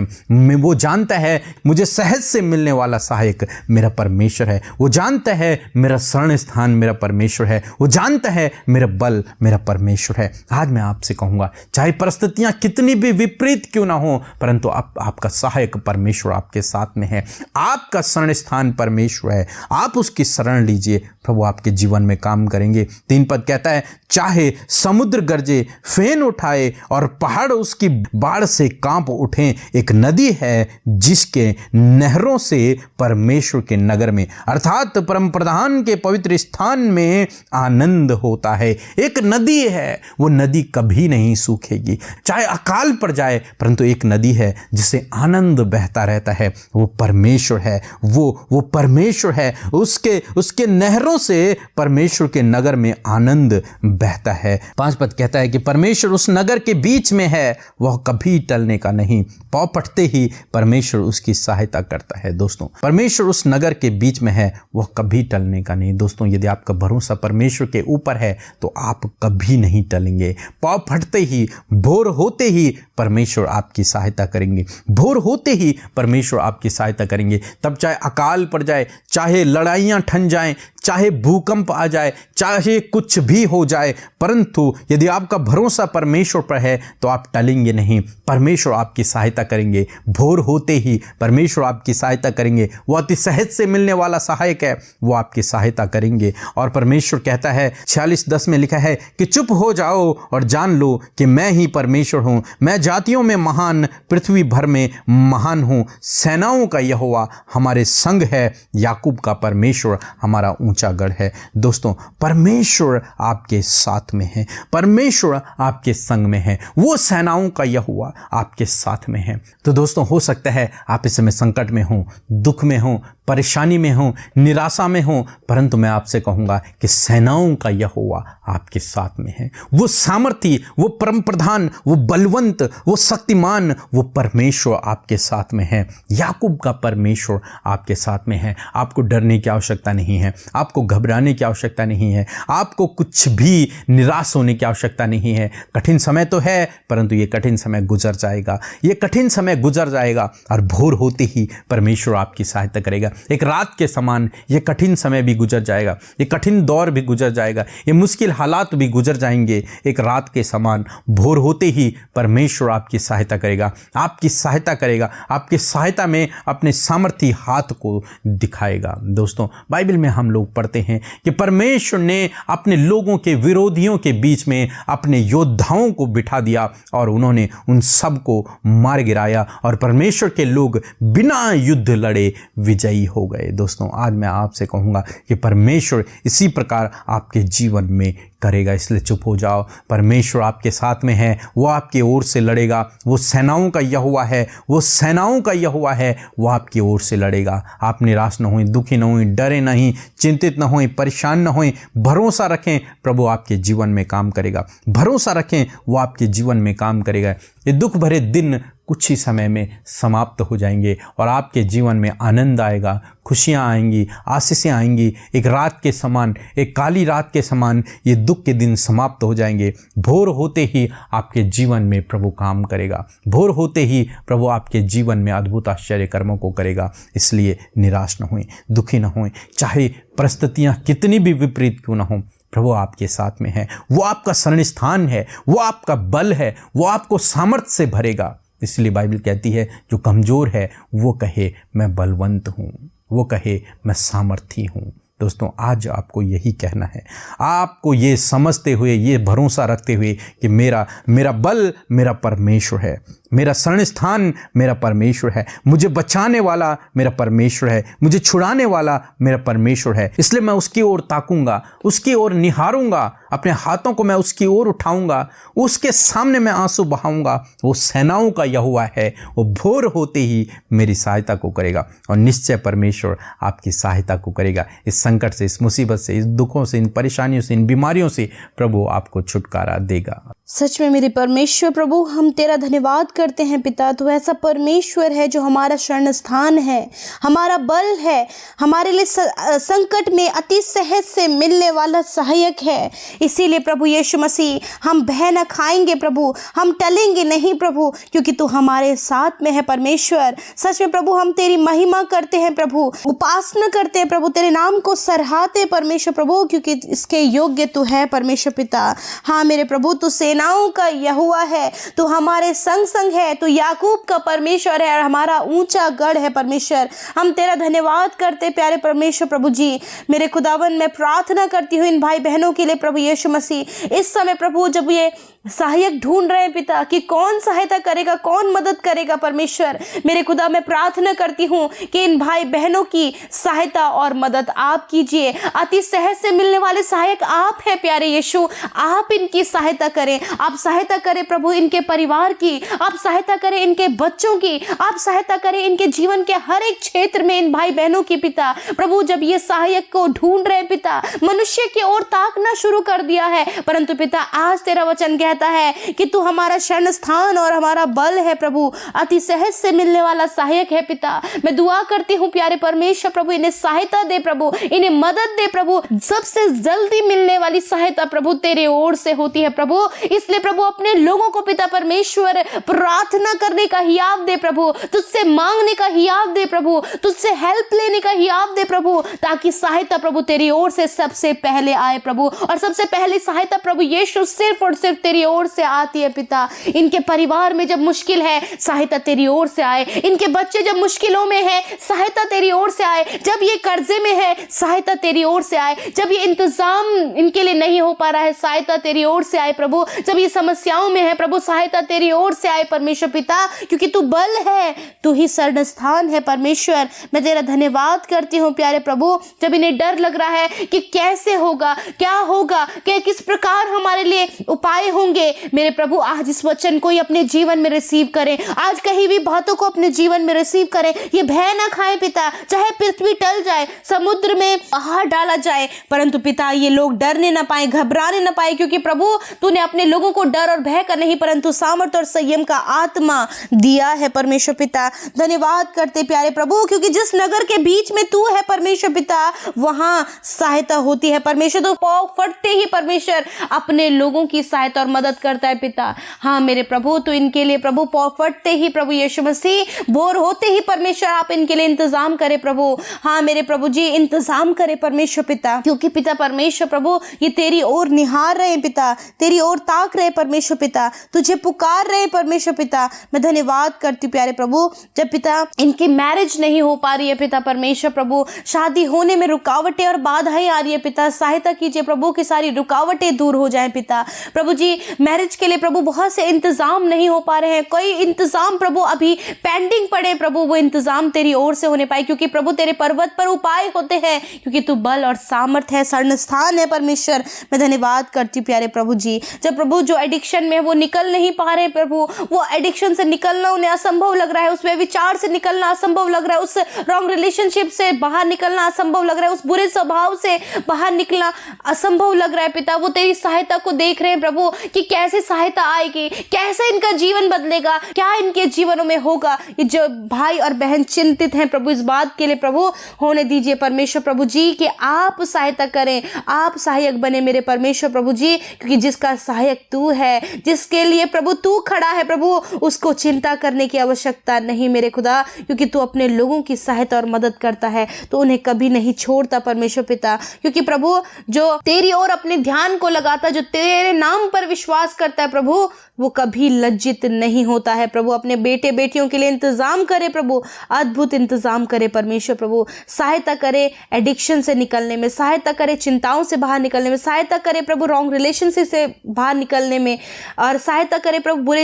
वो जानता है मुझे सहज से मिलने वाला सहायक मेरा परमेश्वर है। वो जानता है मेरा शरण स्थान मेरा परमेश्वर है। वो जानता है मेरा बल मेरा परमेश्वर है। आज मैं आपसे कहूँगा, चाहे परिस्थितियाँ कितनी भी विपरीत क्यों ना हो, परंतु आपका सहायक परमेश्वर आपके साथ में है। आपका शरण स्थान परमेश्वर है। आप उसकी शरण लीजिए, प्रभु आपके जीवन में काम करेंगे। 3 पद कहता है, चाहे समुद्र गरजे, फेन उठाए और पहाड़ उसकी बाढ़ से कांप उठें, एक नदी है जिसके नहरों से परमेश्वर के नगर में, अर्थात परम प्रधान के पवित्र स्थान में आनंद होता है। एक नदी है, वो नदी कभी नहीं सूखेगी, चाहे अकाल पड़ जाए, परंतु एक नदी है जिसे आनंद बहता रहता है। वो परमेश्वर है, वो परमेश्वर है। उसके नहरों से परमेश्वर के नगर में आनंद बहता है। 5 पद कहता है कि परमेश्वर उस नगर के बीच में है, वह कभी टलने का नहीं, पाँव पटते ही परमेश्वर उसकी सहायता करता है। दोस्तों परमेश्वर उस नगर के बीच में है, वह कभी टलने का नहीं। दोस्तों यदि आपका भरोसा परमेश्वर के ऊपर है तो आप कभी नहीं टलेंगे। पाँव फटते ही, भोर होते ही परमेश्वर आपकी सहायता करेंगे। भोर होते ही परमेश्वर आपकी सहायता करेंगे। तब चाहे अकाल पड़ जाए, चाहे लड़ाइयाँ ठन जाएं, चाहे भूकंप आ जाए, चाहे कुछ भी हो जाए, परंतु यदि आपका भरोसा परमेश्वर पर है तो आप टलेंगे नहीं। परमेश्वर आपकी सहायता करेंगे। भोर होते ही परमेश्वर आपकी सहायता करेंगे। वो अति सहज से मिलने वाला सहायक है, वो आपकी सहायता करेंगे। और परमेश्वर कहता है 46:10 में लिखा है कि चुप हो जाओ और जान लो कि मैं ही परमेश्वर हूँ। मैं जातियों में महान, पृथ्वी भर में महान हूँ। सेनाओं का यहोवा हमारे संग है, याकूब का परमेश्वर हमारा ऊंचा गढ़ है। दोस्तों, परमेश्वर आपके साथ में है, परमेश्वर आपके संग में है, वो सेनाओं का यहोवा आपके साथ में है। तो दोस्तों, हो सकता है आप इस समय संकट में हो, दुख में हो, परेशानी में हो, निराशा में हो, परंतु मैं आपसे कहूँगा कि सेनाओं का यहोवा आपके साथ में है। वो सामर्थी, वो परम प्रधान, वो बलवंत, वो शक्तिमान, वो परमेश्वर आपके साथ में है। याकूब का परमेश्वर आपके साथ में है। आपको डरने की आवश्यकता नहीं है, आपको घबराने की आवश्यकता नहीं है, आपको कुछ भी निराश होने की आवश्यकता नहीं है। कठिन समय तो है, परंतु ये कठिन समय गुजर जाएगा, ये कठिन समय गुजर जाएगा और भोर होते ही परमेश्वर आपकी सहायता करेगा। एक रात के समान ये कठिन समय भी गुजर जाएगा, ये कठिन दौर भी गुजर जाएगा, ये मुश्किल हालात भी गुजर जाएंगे। एक रात के समान भोर होते ही परमेश्वर आपकी सहायता करेगा, आपकी सहायता करेगा, आपकी सहायता में अपने सामर्थी हाथ को दिखाएगा। दोस्तों, बाइबल में हम लोग पढ़ते हैं कि परमेश्वर ने अपने लोगों के विरोधियों के बीच में अपने योद्धाओं को बिठा दिया और उन्होंने उन सब को मार गिराया और परमेश्वर के लोग बिना युद्ध लड़े विजयी हो गए। दोस्तों, आज मैं आपसे कहूँगा कि परमेश्वर इसी प्रकार आपके जीवन में करेगा, इसलिए चुप हो जाओ। परमेश्वर आपके साथ में है, वो आपकी ओर से लड़ेगा। वो सेनाओं का यहोवा है, वो सेनाओं का यहोवा है, वो आपकी ओर से लड़ेगा। आप निराश न हों, दुखी न हों, डरे नहीं, चिंतित न हों, परेशान न हों। भरोसा रखें, प्रभु आपके जीवन में काम करेगा। भरोसा रखें, वो आपके जीवन में काम करेगा। ये दुख भरे दिन कुछ ही समय में समाप्त हो जाएंगे और आपके जीवन में आनंद आएगा, खुशियाँ आएंगी, आशीषें आएंगी। एक रात के समान, एक काली रात के समान ये दुख के दिन समाप्त हो जाएंगे। भोर होते ही आपके जीवन में प्रभु काम करेगा। भोर होते ही प्रभु आपके जीवन में अद्भुत आश्चर्य कर्मों को करेगा। इसलिए निराश न हों, दुखी न हों, चाहे परिस्थितियाँ कितनी भी विपरीत क्यों न हों, प्रभु आपके साथ में है। वो आपका शरण स्थान है, वो आपका बल है, वो आपको सामर्थ्य से भरेगा। इसलिए बाइबल कहती है जो कमज़ोर है वो कहे मैं बलवंत हूँ, वो कहे मैं सामर्थी हूँ। दोस्तों, आज आपको यही कहना है, आपको ये समझते हुए, ये भरोसा रखते हुए कि मेरा बल मेरा परमेश्वर है, मेरा शरण स्थान मेरा परमेश्वर है, मुझे बचाने वाला मेरा परमेश्वर है, मुझे छुड़ाने वाला मेरा परमेश्वर है। इसलिए मैं उसकी ओर ताकूंगा, उसकी ओर निहारूंगा, अपने हाथों को मैं उसकी ओर उठाऊंगा, उसके सामने मैं आंसू बहाऊंगा। वो सेनाओं का यहोवा है, वो भोर होते ही मेरी सहायता को करेगा और निश्चय परमेश्वर आपकी सहायता को करेगा। इस संकट से, इस मुसीबत से, इस दुखों से, इन परेशानियों से, इन बीमारियों से प्रभु आपको छुटकारा देगा। सच में मेरे परमेश्वर प्रभु, हम तेरा धन्यवाद करते हैं पिता। तो ऐसा परमेश्वर है जो हमारा शरण स्थान है, हमारा बल है, हमारे लिए संकट में अति सहज से मिलने वाला सहायक है। इसीलिए प्रभु यीशु मसीह, हम भय न खाएंगे प्रभु, हम टलेंगे नहीं प्रभु, क्योंकि तू हमारे साथ में है परमेश्वर। सच में प्रभु, हम तेरी महिमा करते हैं प्रभु, उपासना करते हैं प्रभु, तेरे नाम को सराहते परमेश्वर प्रभु, क्योंकि इसके योग्य तू है परमेश्वर पिता। हाँ मेरे प्रभु, तू सेनाओं का यहोवा है, तू हमारे संग संग है, तू याकूब का परमेश्वर है और हमारा ऊंचा गढ़ है परमेश्वर। हम तेरा धन्यवाद करते प्यारे परमेश्वर प्रभु जी। मेरे खुदावन, मैं प्रार्थना करती हूँ इन भाई बहनों के लिए प्रभु यीशु मसीह। इस समय प्रभु जब ये सहायक ढूंढ रहे हैं पिता कि कौन सहायता करेगा, कौन मदद करेगा परमेश्वर, मेरे खुदा मैं प्रार्थना करती हूँ कि इन भाई बहनों की सहायता और मदद आप कीजिए। अति सहज से मिलने वाले सहायक आप हैं प्यारे यीशु, आप इनकी सहायता करें, आप सहायता करें प्रभु इनके परिवार की, आप सहायता करें इनके बच्चों की, आप सहायता करें इनके जीवन के हर एक क्षेत्र में इन भाई बहनों की पिता। प्रभु जब ये सहायक को ढूंढ रहे पिता, मनुष्य की ओर ताकना शुरू कर दिया है, परंतु पिता आज तेरा वचन कहता है कि तू हमारा शरण स्थान और हमारा बल है प्रभु, अति सहज से मिलने वाला सहायक है पिता। मैं दुआ करती हूँ प्यारे परमेश्वर प्रभु, इन्हें सहायता दे प्रभु, इन्हें मदद दे प्रभु। सबसे जल्दी मिलने वाली सहायता प्रभु तेरे ओर से होती है प्रभु, इसलिए प्रभु अपने लोगों को पिता परमेश्वर प्रार्थना करने का हियाव दे प्रभु, तुझसे मांगने का हियाव दे प्रभु, तुझसे हेल्प लेने का हियाव दे प्रभु, ताकि सहायता प्रभु तेरी ओर से सबसे पहले आए प्रभु। और सबसे पहले सहायता प्रभु यीशु सिर्फ और सिर्फ तेरी ओर से आती है पिता। इनके परिवार में जब मुश्किल है सहायता तेरी ओर से आए, इनके बच्चे जब मुश्किलों में है सहायता तेरी ओर से आए, जब ये कर्जे में है सहायता तेरी ओर से आए, जब ये इंतजाम इनके लिए नहीं हो पा रहा है सहायता तेरी ओर से आए प्रभु, जब ये समस्याओं में है प्रभु सहायता तेरी ओर से आए परमेश्वर पिता, क्योंकि तू बल है, तू ही शरण स्थान है परमेश्वर। मैं तेरा धन्यवाद करती हूँ प्यारे प्रभु। जब इन्हें डर लग रहा है कि कैसे होगा, क्या होगा, क्या किस प्रकार हमारे लिए उपाय होंगे, मेरे प्रभु आज इस वचन को ही अपने जीवन में रिसीव करें, आज कहीं भी बातों को अपने जीवन में रिसीव करें। ये भय ना खाए पिता, चाहे पृथ्वी टल जाए, समुद्र में पहाड़ डाला जाए, परंतु पिता ये लोग डरने ना पाए, घबराने ना पाए, क्योंकि प्रभु तूने अपने लोगों को डर और भय का नहीं परंतु सामर्थ और संयम का आत्मा दिया है परमेश्वर पिता। धन्यवाद करते प्यारे प्रभु, क्योंकि जिस नगर के बीच में तू है परमेश्वर पिता वहां सहायता होती है परमेश्वर। तो पाँव फटते ही परमेश्वर अपने लोगों की सहायता और मदद करता है पिता। हाँ मेरे प्रभु, तो इनके लिए प्रभु पाँव फटते ही प्रभु यीशु मसीह, बोर होते ही परमेश्वर आप इनके लिए इंतजाम करे प्रभु। हाँ मेरे प्रभु जी इंतजाम करे परमेश्वर पिता, क्योंकि पिता परमेश्वर प्रभु ये तेरी ओर निहार रहे पिता, तेरी ओर ताक रहे परमेश्वर पिता, तुझे पुकार रहे परमेश्वर पिता। मैं धन्यवाद करती प्यारे प्रभु, जब पिता इनकी मैरिज नहीं हो पा रही है पिता परमेश्वर प्रभु, शादी होने में रुकावटें और बाधाएं आ रही है पिता, सहायता कीजिए प्रभु कि सारी रुकावटें दूर हो जाएं पिता। प्रभु जी मैरिज के लिए प्रभु बहुत से इंतजाम नहीं हो पा रहे हैं, कोई इंतजाम प्रभु अभी पेंडिंग पड़े प्रभु, वो इंतजाम तेरी ओर से होने पाए, क्योंकि प्रभु तेरे पर्वत पर उपाय होते हैं, क्योंकि तू बल और सामर्थ है, शरण स्थान है परमेश्वर। मैं धन्यवाद करती प्यारे प्रभु जी, जब प्रभु जो एडिक्शन में वो निकल नहीं पा रहे प्रभु, वो एडिक्शन से निकलना उन्हें असंभव लग रहा है, उस विचार से निकलना असंभव लग रहा है, उस रॉन्ग रिलेशनशिप से बाहर निकलना असंभव लग रहा है, उस बुरे स्वभाव से बाहर निकलना असंभव लग रहा है पिता। वो तेरी सहायता को देख रहे हैं प्रभु कि कैसे सहायता आएगी, कैसे इनका जीवन बदलेगा, क्या इनके जीवनों में होगा। ये जो भाई और बहन चिंतित हैं प्रभु इस बात के लिए प्रभु होने दीजिए परमेश्वर प्रभु जी कि आप सहायता करें, आप सहायक बने मेरे परमेश्वर प्रभु जी, क्योंकि जिसका सहायक तू है, जिसके लिए प्रभु तू खड़ा है प्रभु, उसको चिंता करने की आवश्यकता नहीं मेरे खुदा, क्योंकि तू अपने लोगों की सहायता और मदद करता है, तो उन्हें कभी नहीं छोड़ता परमेश्वर पिता। क्योंकि प्रभु जो तेरी ओर अपने ध्यान को लगाता, जो तेरे नाम पर विश्वास करता है प्रभु, वो कभी लज्जित नहीं होता है प्रभु। अपने बेटे बेटियों के लिए इंतजाम करे प्रभु, अद्भुत इंतजाम करे परमेश्वर प्रभु, सहायता करे एडिक्शन से निकलने में, सहायता करे चिंताओं से बाहर निकलने में, सहायता करे प्रभु रॉन्ग रिलेशनशिप से बाहर निकलने में, और सहायता करे प्रभु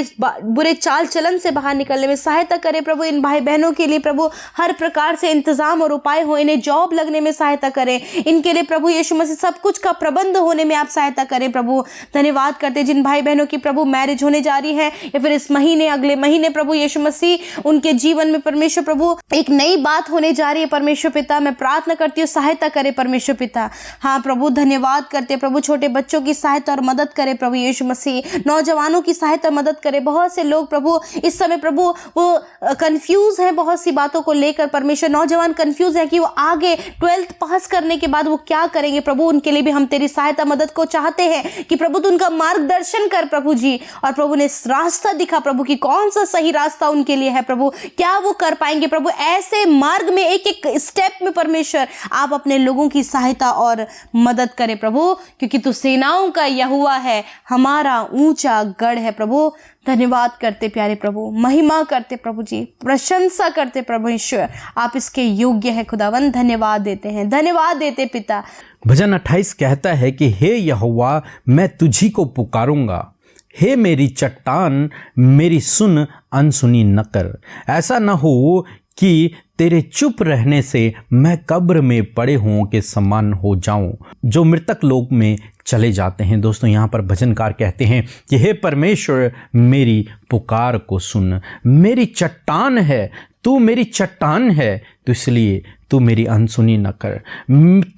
बुरे चाल चलन से बाहर निकलने में, सहायता करे प्रभु इन भाई बहनों के लिए प्रभु हर प्रकार से इंतजाम और उपाय हो, इन्हें जॉब लगने में सहायता करें, इनके लिए प्रभु यीशु मसीह सब कुछ का प्रबंध होने में आप सहायता करें प्रभु। धन्यवाद करते जिन भाई बहनों की प्रभु मैरिज होने जा रही है, या फिर इस महीने अगले महीने प्रभु यीशु मसीह उनके जीवन में परमेश्वर प्रभु एक नई बात होने जा रही है परमेश्वर पिता, मैं प्रार्थना करती हूँ सहायता करे परमेश्वर पिता। हाँ प्रभु धन्यवाद करते प्रभु, छोटे बच्चों की सहायता और मदद करे प्रभु यीशु मसीह, नौजवानों की सहायता मदद करे। बहुत से लोग प्रभु इस समय प्रभु वो कंफ्यूज है बहुत सी बातों को लेकर परमेश्वर, नौजवान कंफ्यूज है कि वो आगे 12th पास करने के बाद वो क्या करेंगे प्रभु, उनके लिए भी हम तेरी सहायता मदद को चाहते हैं कि प्रभु तू उनका मार्गदर्शन कर प्रभु जी, और प्रभु ने रास्ता दिखा प्रभु कि कौन सा सही रास्ता उनके लिए है प्रभु, क्या वो कर पाएंगे प्रभु। ऐसे मार्ग में एक एक स्टेप में परमेश्वर आप अपने लोगों की सहायता और मदद करें प्रभु, क्योंकि तू सेनाओं का यहोवा है, हमारा ऊंचा गढ़ है प्रभु। धन्यवाद करते प्यारे प्रभु, महिमा करते प्रभु जी, प्रशंसा करते प्रभु ईश्वर, आप इसके योग्य है खुदावन। धन्यवाद देते हैं, धन्यवाद देते पिता। भजन 28 कहता है कि हे यहोवा मैं तुझी को पुकारूंगा, हे मेरी चट्टान मेरी सुन अनसुनी न कर। ऐसा न हो कि तेरे चुप रहने से मैं कब्र में पड़े हुओं के समान हो जाऊं, जो मृतक लोक में चले जाते हैं। दोस्तों यहाँ पर भजनकार कहते हैं कि हे परमेश्वर मेरी पुकार को सुन, मेरी चट्टान है, तू मेरी चट्टान है, तो इसलिए तू मेरी अनसुनी न कर,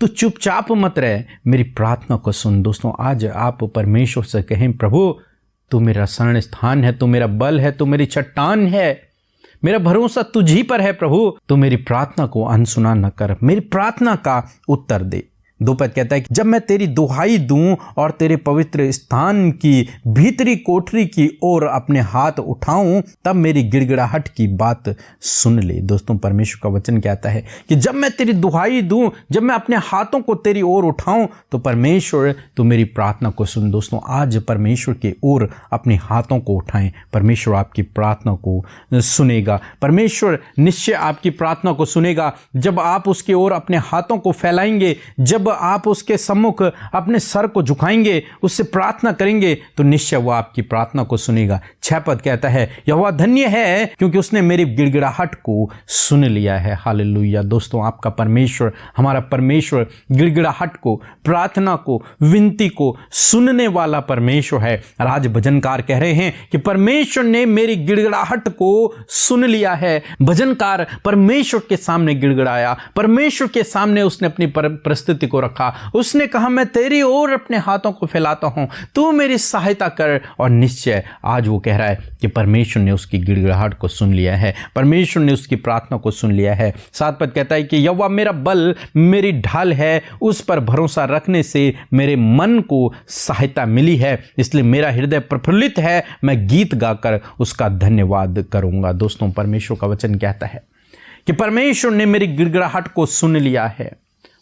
तू चुपचाप मत रह, मेरी प्रार्थना को सुन। दोस्तों आज आप परमेश्वर से कहें प्रभु तू मेरा शरण स्थान है, तू मेरा बल है, तू मेरी चट्टान है, मेरा भरोसा तुझी पर है प्रभु, तू मेरी प्रार्थना को अनसुना न कर, मेरी प्रार्थना का उत्तर दे। 2 पद कहता है कि जब मैं तेरी दुहाई दूं और तेरे पवित्र स्थान की भीतरी कोठरी की ओर अपने हाथ उठाऊं, तब मेरी गिड़गिड़ाहट की बात सुन ले। दोस्तों, परमेश्वर का वचन कहता है कि जब मैं तेरी दुहाई दूं, जब मैं अपने हाथों को तेरी ओर उठाऊं, तो परमेश्वर तो मेरी प्रार्थना को सुन। दोस्तों, आज परमेश्वर की ओर अपने हाथों को उठाएं, परमेश्वर आपकी प्रार्थना को सुनेगा। परमेश्वर निश्चय आपकी प्रार्थना को सुनेगा जब आप उसकी ओर अपने हाथों को फैलाएंगे, जब आप उसके सम्मुख अपने सर को झुकाएंगे, उससे प्रार्थना करेंगे, तो निश्चय वह आपकी प्रार्थना को सुनेगा। 6 पद कहता है, यहोवा धन्य है क्योंकि उसने मेरी गिड़गिड़ाहट को सुन लिया है। हालेलुया। दोस्तों, आपका परमेश्वर, हमारा परमेश्वर गिड़गिड़ाहट को, प्रार्थना को, विनती को सुनने वाला परमेश्वर है। और आज भजनकार कह रहे हैं कि परमेश्वर ने मेरी गिड़गिड़ाहट को सुन लिया है। भजनकार परमेश्वर के सामने गिड़गिड़ाया, परमेश्वर के सामने उसने अपनी परिस्थिति को रखा। उसने कहा, मैं तेरी ओर अपने हाथों को फैलाता हूं, तू मेरी सहायता कर। और निश्चय आज वो कह रहा है कि परमेश्वर ने उसकी गिड़गिड़ाहट को सुन लिया है, परमेश्वर ने उसकी प्रार्थना को सुन लिया है। 7 पद कहता है कि यहोवा मेरा बल, मेरी ढाल है, उस पर भरोसा रखने से मेरे मन को सहायता मिली है, इसलिए मेरा हृदय प्रफुल्लित है, मैं गीत गाकर उसका धन्यवाद करूंगा। दोस्तों, परमेश्वर का वचन कहता है कि परमेश्वर ने मेरी गिड़गिड़ाहट को सुन लिया है।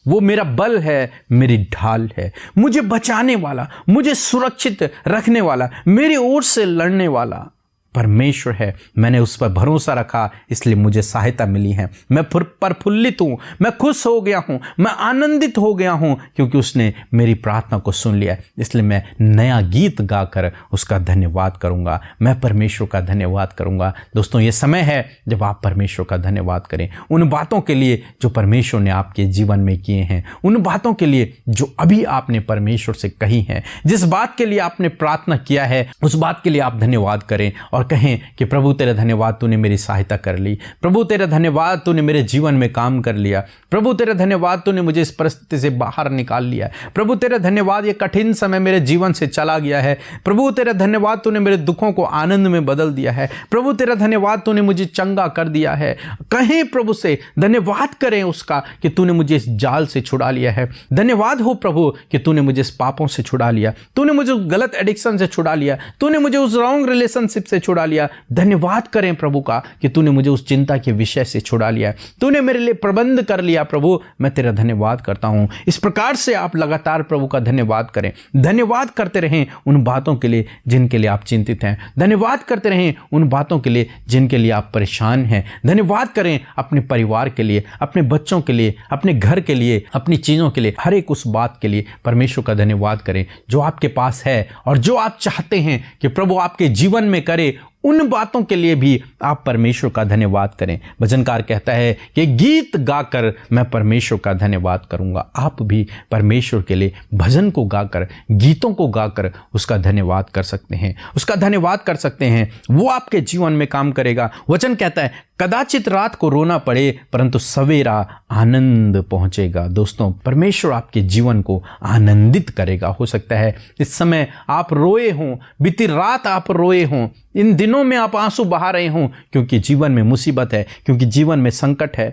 वो मेरा बल है, मेरी ढाल है, मुझे बचाने वाला, मुझे सुरक्षित रखने वाला, मेरी ओर से लड़ने वाला परमेश्वर है। मैंने उस पर भरोसा रखा, इसलिए मुझे सहायता मिली है। मैं प्रफुल्लित हूँ, मैं खुश हो गया हूँ, मैं आनंदित हो गया हूँ, क्योंकि उसने मेरी प्रार्थना को सुन लिया। इसलिए मैं नया गीत गाकर उसका धन्यवाद करूँगा, मैं परमेश्वर का धन्यवाद करूँगा। दोस्तों, ये समय है जब आप परमेश्वर का धन्यवाद करें उन बातों के लिए जो परमेश्वर ने आपके जीवन में किए हैं, उन बातों के लिए जो अभी आपने परमेश्वर से कही हैं, जिस बात के लिए आपने प्रार्थना किया है, उस बात के लिए आप धन्यवाद करें और कहें कि प्रभु तेरा धन्यवाद, तूने मेरी सहायता कर ली। प्रभु तेरा धन्यवाद, तूने मेरे जीवन में काम कर लिया। प्रभु तेरा धन्यवाद, तूने मुझे इस परिस्थिति से बाहर निकाल लिया। प्रभु तेरा धन्यवाद, ये कठिन समय मेरे जीवन से चला गया है। प्रभु तेरा धन्यवाद, तूने मेरे दुखों को आनंद में बदल दिया है। प्रभु तेरा धन्यवाद, तूने मुझे चंगा कर दिया है। कहें प्रभु से, धन्यवाद करें उसका कि तूने मुझे इस जाल से छुड़ा लिया है। धन्यवाद हो प्रभु कि तूने मुझे इस पापों से छुड़ा लिया, तूने मुझे उस गलत एडिक्शन से छुड़ा लिया, तूने मुझे उस रॉन्ग रिलेशनशिप से छुड़ा लिया। धन्यवाद करें प्रभु का कि तूने मुझे उस चिंता के विषय से छुड़ा लिया, तूने मेरे लिए प्रबंध कर लिया। प्रभु, मैं तेरा धन्यवाद करता हूं। इस प्रकार से आप लगातार प्रभु का धन्यवाद करें, धन्यवाद करते रहें उन बातों के लिए जिनके लिए आप चिंतित हैं, धन्यवाद करते रहें उन बातों के लिए जिनके लिए आप परेशान हैं। धन्यवाद करें अपने परिवार के लिए, अपने बच्चों के लिए, अपने घर के लिए, अपनी चीज़ों के लिए, हर एक उस बात के लिए परमेश्वर का धन्यवाद करें जो आपके पास है और जो आप चाहते हैं कि प्रभु आपके जीवन में करे। उन बातों के लिए भी आप परमेश्वर का धन्यवाद करें। भजनकार कहता है कि गीत गाकर मैं परमेश्वर का धन्यवाद करूंगा। आप भी परमेश्वर के लिए भजन को गाकर, गीतों को गाकर उसका धन्यवाद कर सकते हैं, उसका धन्यवाद कर सकते हैं। वो आपके जीवन में काम करेगा। वचन कहता है, कदाचित रात को रोना पड़े परंतु सवेरा आनंद पहुंचेगा। दोस्तों, परमेश्वर आपके जीवन को आनंदित करेगा। हो सकता है इस समय आप रोए हों, बीती रात आप रोए हों, इन दिनों में आप आंसू बहा रहे हों, क्योंकि जीवन में मुसीबत है, क्योंकि जीवन में संकट है।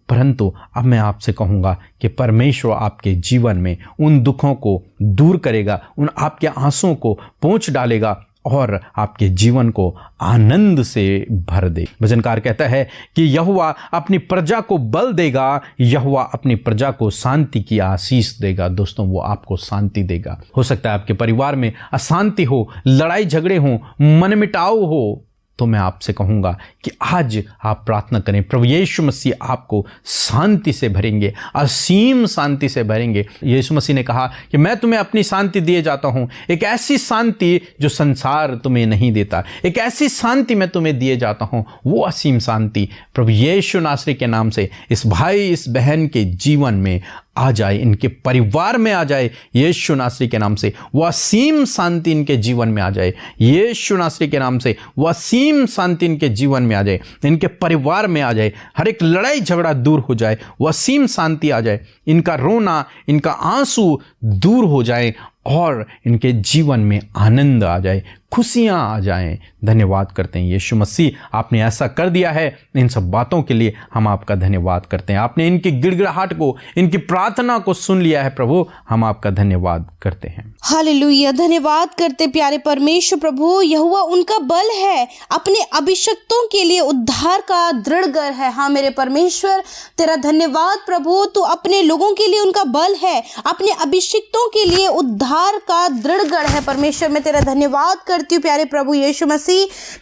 परंतु अब मैं आपसे कहूँगा कि परमेश्वर आपके जीवन में उन दुखों को दूर करेगा, उन आपके आंसुओं को पोंछ डालेगा और आपके जीवन को आनंद से भर दे। भजनकार कहता है कि यहोवा अपनी प्रजा को बल देगा, यहोवा अपनी प्रजा को शांति की आशीष देगा। दोस्तों, वो आपको शांति देगा। हो सकता है आपके परिवार में अशांति हो, लड़ाई झगड़े हो, मनमुटाव हो, तो मैं आपसे कहूँगा कि आज आप प्रार्थना करें, प्रभु यीशु मसीह आपको शांति से भरेंगे, असीम शांति से भरेंगे। यीशु मसीह ने कहा कि मैं तुम्हें अपनी शांति दिए जाता हूँ, एक ऐसी शांति जो संसार तुम्हें नहीं देता, एक ऐसी शांति मैं तुम्हें दिए जाता हूँ। वो असीम शांति प्रभु यीशु नासरी के नाम से इस भाई, इस बहन के जीवन में आ जाए, इनके परिवार में आ जाए। यीशु नासरी के नाम से वो असीम शांति इनके जीवन में आ जाए। यीशु नासरी के नाम से वो असीम शांति इनके जीवन में आ जाए, इनके परिवार में आ जाए। हर एक लड़ाई झगड़ा दूर हो जाए, वो असीम शांति आ जाए, इनका रोना, इनका आंसू दूर हो जाए और इनके जीवन में आनंद आ जाए, खुशियाँ आ जाएं। धन्यवाद करते हैं यीशु मसीह, आपने ऐसा कर दिया है। इन सब बातों के लिए हम आपका धन्यवाद करते हैं। आपने इनकी गिड़गिड़ाहट को, इनकी प्रार्थना को सुन लिया है प्रभु, हम आपका धन्यवाद करते हैं। हालेलुया, धन्यवाद करते प्यारे परमेश्वर प्रभु। यहोवा उनका बल है, अपने अभिषिक्तों के लिए उद्धार का दृढ़ गर है। हाँ मेरे परमेश्वर, तेरा धन्यवाद प्रभु, तू अपने लोगों के लिए उनका बल है, अपने अभिषिक्तों के लिए उद्धार का दृढ़ गर है। परमेश्वर मैं तेरा धन्यवाद करती हूँ प्यारे प्रभु यीशु मसीह।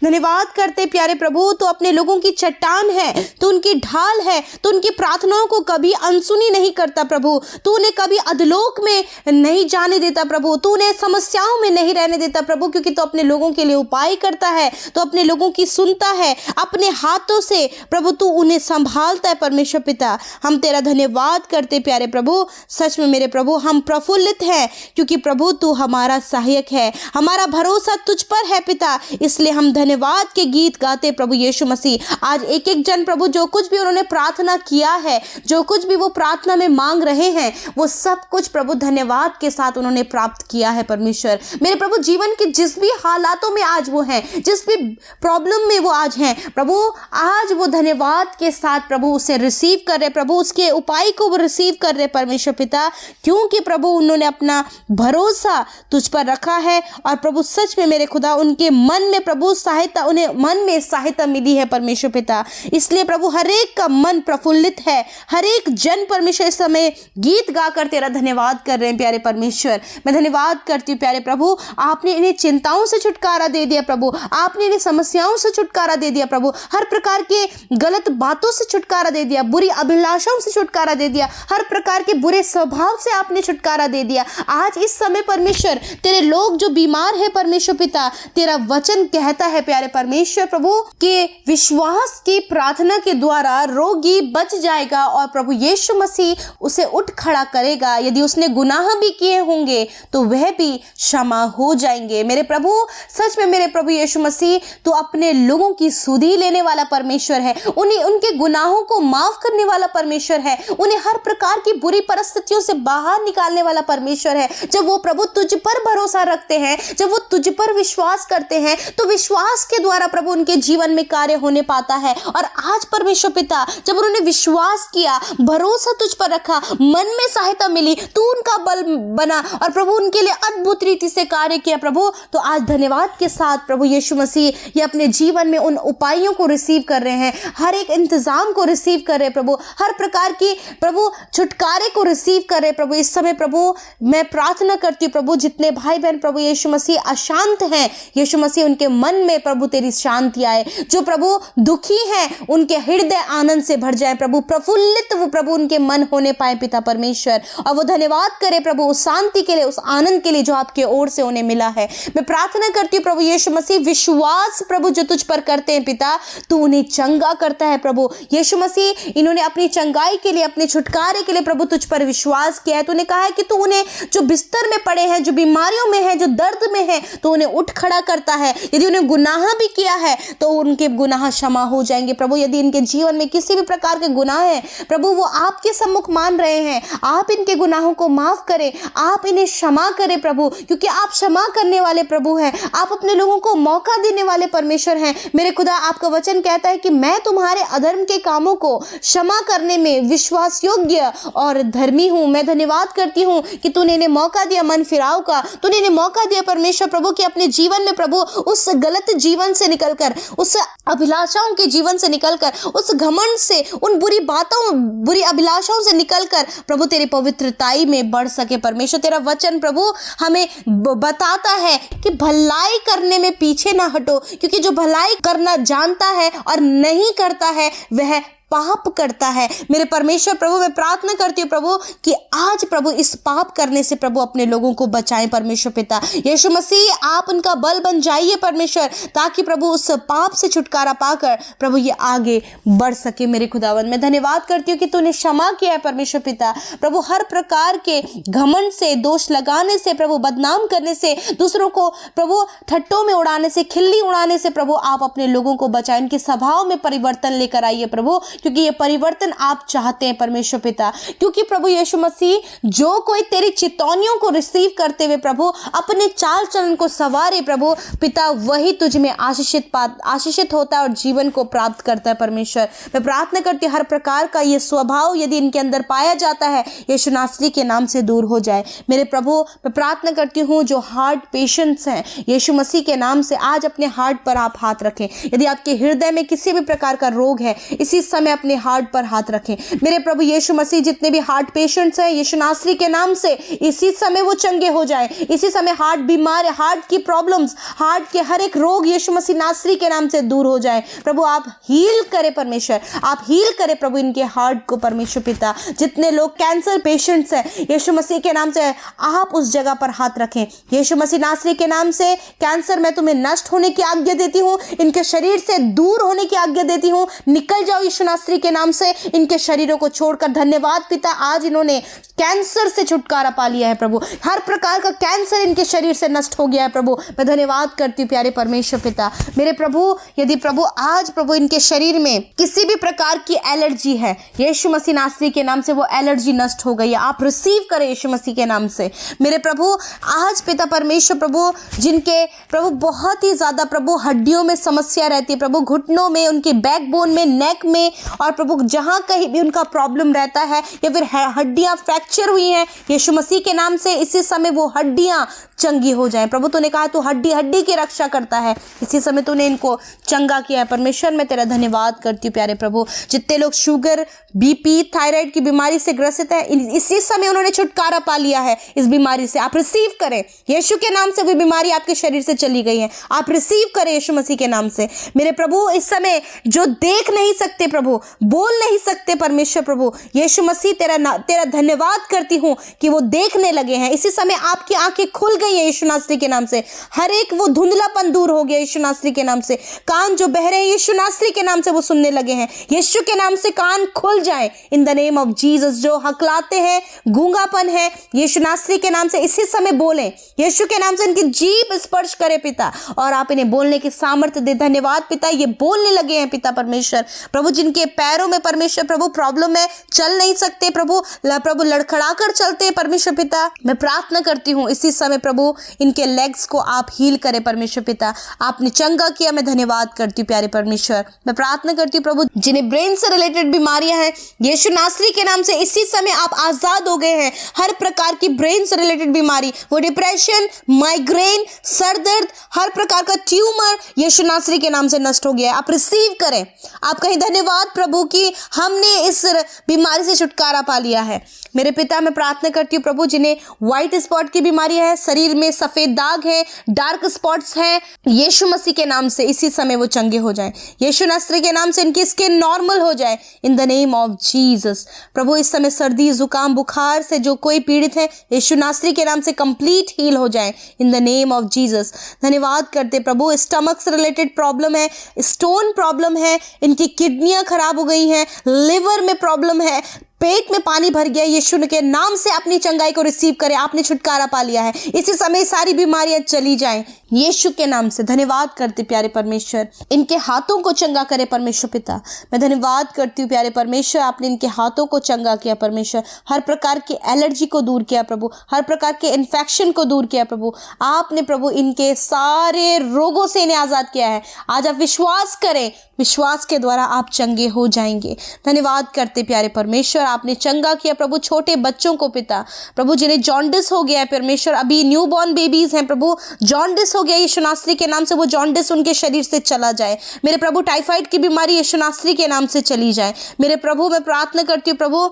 धन्यवाद करते प्यारे प्रभु, तू अपने लोगों की चट्टान है, तू उनकी ढाल है, तू उनकी प्रार्थनाओं को कभी अनसुनी नहीं करता प्रभु। तू उन्हें कभी अधलोक में नहीं जाने देता प्रभु, तू उन्हें समस्याओं में नहीं रहने देता प्रभु, क्योंकि तू अपने लोगों के लिए उपाय करता है, तो अपने लोगों की सुनता है, अपने हाथों से प्रभु तू उन्हें संभालता है। परमेश्वर पिता, हम तेरा धन्यवाद करते प्यारे प्रभु। सच में मेरे प्रभु हम प्रफुल्लित हैं, क्योंकि प्रभु तू हमारा सहायक है, हमारा भरोसा तुझ पर है पिता, इसलिए हम धन्यवाद के गीत गाते प्रभु यीशु मसीह। आज एक एक जन प्रभु जो कुछ भी उन्होंने प्रार्थना किया है, जो कुछ भी वो प्रार्थना में मांग रहे हैं, वो सब कुछ प्रभु धन्यवाद के साथ उन्होंने प्राप्त किया है। परमेश्वर मेरे प्रभु, जीवन के जिस भी हालातों में आज वो हैं, जिस भी प्रॉब्लम में वो आज हैं प्रभु, आज वो धन्यवाद के साथ प्रभु उसे रिसीव कर रहे प्रभु, उसके उपाय को वो रिसीव कर रहे परमेश्वर पिता, क्योंकि प्रभु उन्होंने अपना भरोसा तुझ पर रखा है। और प्रभु सच में मेरे खुदा, उनके मन में प्रभु सहायता, उन्हें मन में सहायता मिली है परमेश्वर पिता, इसलिए प्रभु हर एक का मन प्रफुल्लित है। हर एक जन परमेश्वर इस समय गीत गाकर तेरा धन्यवाद कर रहे हैं प्यारे परमेश्वर। मैं धन्यवाद करती हूँ प्यारे प्रभु, आपने इन्हें चिंताओं से छुटकारा दे दिया प्रभु, आपने इन्हें समस्याओं से छुटकारा दे दिया प्रभु, हर प्रकार के गलत बातों से छुटकारा दे दिया, बुरी अभिलाषाओं से छुटकारा दे दिया, हर प्रकार के बुरे स्वभाव से आपने छुटकारा दे दिया। आज इस समय परमेश्वर तेरे लोग जो बीमार है परमेश्वर पिता, तेरा वचन कहता है प्यारे परमेश्वर प्रभु कि विश्वास की प्रार्थना के द्वारा रोगी बच जाएगा और प्रभु यीशु मसीह उसे उठ खड़ा करेगा। यदि उसने गुनाह भी किए होंगे तो वह भी क्षमा हो जाएंगे। मेरे प्रभु, सच में मेरे प्रभु यीशु मसीह, तो अपने लोगों की सुधि लेने वाला परमेश्वर है, उन्हें उनके गुनाहों को माफ करने वाला परमेश्वर है, उन्हें हर प्रकार की बुरी परिस्थितियों से बाहर निकालने वाला परमेश्वर है। जब वो प्रभु तुझ पर भरोसा रखते हैं, जब वो तुझ पर विश्वास करते हैं, तो विश्वास के द्वारा प्रभु उनके जीवन में कार्य होने पाता है। और आज परमेश्वर पिता, जब उन्होंने विश्वास किया, भरोसा तुझ पर रखा, मन में सहायता मिली, तू उनका बल बना और प्रभु उनके लिए अद्भुत रीति से कार्य किया प्रभु। तो आज धन्यवाद के साथ प्रभु यीशु मसीह ये अपने जीवन में उन उपायों को रिसीव कर रहे हैं, हर एक इंतजाम को रिसीव कर रहे प्रभु, हर प्रकार की प्रभु छुटकारे को रिसीव कर रहे प्रभु। इस समय प्रभु मैं प्रार्थना करती हूँ प्रभु, जितने भाई बहन प्रभु यीशु मसीह अशांत हैं, यीशु मसीह उनके मन में प्रभु तेरी शांति आए, जो प्रभु दुखी हैं उनके हृदय आनंद से भर जाए प्रभु, प्रफुल्लित वो प्रभु उनके मन होने पाए पिता परमेश्वर, और वो धन्यवाद करे प्रभु उस शांति के लिए, उस आनंद के लिए जो आपके ओर से उन्हें मिला है। मैं प्रार्थना करती हूँ प्रभु यीशु मसीह, विश्वास प्रभु जो तुझ पर करते हैं पिता, तू उन्हें चंगा करता है प्रभु यीशु मसीह। इन्होंने अपनी चंगाई के लिए, अपने छुटकारे के लिए प्रभु तुझ पर विश्वास किया है। तूने कहा है कि तू उन्हें जो बिस्तर में पड़े हैं, जो बीमारियों में हैं, जो दर्द में हैं, तो उन्हें उठ खड़ा करता है। यदि उन्हें गुनाह भी किया है तो उनके गुनाह क्षमा हो जाएंगे प्रभु। यदि इनके जीवन में किसी भी प्रकार के गुनाह हैं प्रभु, वो आपके सम्मुख मान रहे हैं, आप इनके गुनाहों को माफ करें, आप इन्हें क्षमा करें प्रभु, क्योंकि आप क्षमा करने वाले प्रभु हैं, आप अपने लोगों को मौका देने वाले परमेश्वर हैं। मेरे खुदा, आपका वचन कहता है कि मैं तुम्हारे अधर्म के कामों को क्षमा करने में विश्वास योग्य और धर्मी हूं। मैं धन्यवाद करती हूं कि तूने इन्हें मौका दिया मन फिराव का, तूने इन्हें मौका दिया परमेश्वर प्रभु कि अपने जीवन में प्रभु उस गलत जीवन से निकलकर, उस अभिलाषाओं के जीवन से निकलकर, उस घमंड से, उन बुरी बातों, बुरी अभिलाषाओं से निकलकर प्रभु तेरी पवित्रताई में बढ़ सके परमेश्वर। तेरा वचन प्रभु हमें बताता है कि भलाई करने में पीछे ना हटो, क्योंकि जो भलाई करना जानता है और नहीं करता है वह पाप करता है। मेरे परमेश्वर प्रभु, मैं प्रार्थना करती हूँ प्रभु कि आज प्रभु इस पाप करने से प्रभु अपने लोगों को बचाएं परमेश्वर पिता यीशु मसीह। आप उनका बल बन जाइए परमेश्वर, ताकि प्रभु उस पाप से छुटकारा पाकर प्रभु ये आगे बढ़ सके। मेरे खुदावन, मैं धन्यवाद करती हूँ कि तूने क्षमा किया है परमेश्वर पिता प्रभु, हर प्रकार के घमंड से, दोष लगाने से प्रभु, बदनाम करने से, दूसरों को प्रभु ठट्टों में उड़ाने से, खिल्ली उड़ाने से प्रभु आप अपने लोगों को बचाएं। इनके स्वभाव में परिवर्तन लेकर आइए प्रभु, क्योंकि ये परिवर्तन आप चाहते हैं परमेश्वर पिता। क्योंकि प्रभु यीशु मसीह, जो कोई तेरी चेतावनियों को रिसीव करते हुए प्रभु अपने चाल चलन को सवारे प्रभु पिता, वही तुझ में आशीषित होता है और जीवन को प्राप्त करता है परमेश्वर। मैं प्रार्थना करती हूँ हर प्रकार का ये स्वभाव यदि इनके अंदर पाया जाता है, यीशु नासरी के नाम से दूर हो जाए। मेरे प्रभु मैं प्रार्थना करती हूँ जो हार्ट पेशेंट्स हैं, यीशु मसीह के नाम से आज अपने हार्ट पर आप हाथ रखें। यदि आपके हृदय में किसी भी प्रकार का रोग है, इसी समय अपने हार्ट पर हाथ रखें। मेरे प्रभु यीशु मसीह, जितने भी हार्ट पेशेंट्स हैं, यीशु नासरी के नाम से इसी समय वो चंगे हो जाएं। इसी समय हार्ट बीमार, हार्ट की प्रॉब्लम्स, हार्ट के हर एक रोग यीशु मसीह नासरी के नाम से दूर हो जाए। प्रभु आप हील करें परमेश्वर, आप हील करें प्रभु इनके हार्ट को परमेश्वर पिता। जितने लोग कैंसर पेशेंट्स हैं, यीशु मसीह के नाम से आप उस जगह पर हाथ रखें। यीशु मसीह नासरी के नाम से कैंसर मैं तुम्हें नष्ट होने की आज्ञा देती हूँ, इनके शरीर से दूर होने की आज्ञा देती हूँ। निकल जाओ यीशु नासरी के नाम से इनके शरीरों को छोड़कर। धन्यवाद पिता, आज इन्होंने कैंसर से छुटकारा पा लिया है प्रभु। हर प्रकार का कैंसर इनके शरीर से नष्ट हो गया है प्रभु। मैं धन्यवाद करती हूँ प्यारे परमेश्वर पिता। मेरे प्रभु, यदि प्रभु आज प्रभु इनके शरीर में किसी भी प्रकार की एलर्जी है, यीशु मसीह नासरी के नाम से वो एलर्जी नष्ट हो गई है। आप रिसीव करें यीशु मसीह के नाम से। मेरे प्रभु आज पिता परमेश्वर प्रभु, जिनके प्रभु बहुत ही ज्यादा प्रभु हड्डियों में समस्या रहती है प्रभु, घुटनों में, उनके बैकबोन में, नेक में, और प्रभु जहां कहीं भी उनका प्रॉब्लम रहता है या फिर हड्डियां फ्रैक्चर हुई हैं, यीशु मसीह के नाम से इसी समय वो हड्डियां चंगी हो जाएं। प्रभु तूने कहा तू हड्डी हड्डी की रक्षा करता है, इसी समय तूने इनको चंगा किया है परमेश्वर। मैं तेरा धन्यवाद करती हूँ प्यारे प्रभु। जितने लोग शुगर, बीपी, थायराइड की बीमारी से ग्रसित है, इसी समय उन्होंने छुटकारा पा लिया है इस बीमारी से। आप रिसीव करें यीशु के नाम से, वो बीमारी आपके शरीर से चली गई है। आप रिसीव करें यीशु मसीह के नाम से। मेरे प्रभु इस समय जो देख नहीं सकते प्रभु, बोल नहीं सकते परमेश्वर प्रभु, यीशु मसीह तेरा धन्यवाद करती हूँ कि वो देखने लगे हैं। इसी समय आपकी आंखें खुल गई है यीशु नासरी के नाम से। हर एक वो धुंधलापन दूर हो गया यीशु नासरी के नाम से। कान जो बहरे हैं यीशु नासरी के नाम से वो सुनने लगे हैं। यीशु के नाम से कान खुल जाए in the name of Jesus. जो हकलाते हैं, गूंगापन है, यीशु नासरी के नाम से इसी समय बोलें। यीशु के नाम से इनकी जीभ स्पर्श करे पिता, और आप इन्हें बोलने की सामर्थ्य दे। धन्यवाद पिता, ये बोलने लगे हैं पिता परमेश्वर प्रभु। जिनके पैरों में परमेश्वर प्रभु प्रॉब्लम है, चल नहीं सकते प्रभु, लड़खड़ा कर चलते हैं परमेश्वर पिता, मैं प्रार्थना करती हूँ इसी समय प्रभु इनके लेग्स को आप हील करें परमेश्वर पिता। आपने चंगा किया, मैं धन्यवाद करती हूँ प्यारे परमेश्वर। मैं प्रार्थना करती हूँ प्रभु, जिन्हें ब्रेन से रिलेटेड बीमारियां हैं, यीशु नासरी के नाम से इसी समय आप आजाद हो गए हैं। हर प्रकार की ब्रेन से रिलेटेड बीमारी, वो डिप्रेशन, माइग्रेन, सर दर्द, हर प्रकार का ट्यूमर यीशु नासरी के नाम से नष्ट हो गया है। आप रिसीव करें। आप कहीं धन्यवाद प्रभु कि हमने इस बीमारी से छुटकारा पा लिया है। मेरे पिता मैं प्रार्थना करती हूँ प्रभु, जिन्हें व्हाइट स्पॉट की बीमारी है, शरीर में सफेद दाग है, डार्क स्पॉट्स हैं, यीशु मसीह के नाम से इसी समय वो चंगे हो जाएं। यीशु नासरी के नाम से इनकी स्किन नॉर्मल हो जाए in the name of Jesus. प्रभु इस समय सर्दी, जुकाम, बुखार से जो कोई पीड़ित है, यीशु नासरी के नाम से कंप्लीट हील हो जाए in the name of Jesus. धन्यवाद करते प्रभु। स्टमक से रिलेटेड प्रॉब्लम है, स्टोन प्रॉब्लम है, इनकी किडनियां खराब हो गई हैं, लिवर में प्रॉब्लम है, पेट में पानी भर गया, यीशु के नाम से अपनी चंगाई को रिसीव करें। आपने छुटकारा पा लिया है, इसी समय सारी बीमारियां चली जाएं यीशु के नाम से। धन्यवाद करते प्यारे परमेश्वर, इनके हाथों को चंगा करे परमेश्वर पिता। मैं धन्यवाद करती हूँ प्यारे परमेश्वर, आपने इनके हाथों को चंगा किया परमेश्वर। हर प्रकार की एलर्जी को दूर किया प्रभु, हर प्रकार के इन्फेक्शन को दूर किया प्रभु। आपने प्रभु इनके सारे रोगों से इन्हें आजाद किया है। आज आप विश्वास करें, विश्वास के द्वारा आप चंगे हो जाएंगे। धन्यवाद करते प्यारे परमेश्वर, आपने चंगा किया प्रभु छोटे बच्चों को पिता, प्रभु जिन्हें जॉन्डिस हो गया है परमेश्वर, अभी न्यू बॉर्न बेबीज हैं प्रभु, जॉन्डिस हो गया, यीशु नासरी के नाम से वो जॉन्डिस उनके शरीर से चला जाए। मेरे प्रभु टाइफाइड की बीमारी यीशु नासरी के नाम से चली जाए। मेरे प्रभु मैं प्रार्थना करती हूँ प्रभु,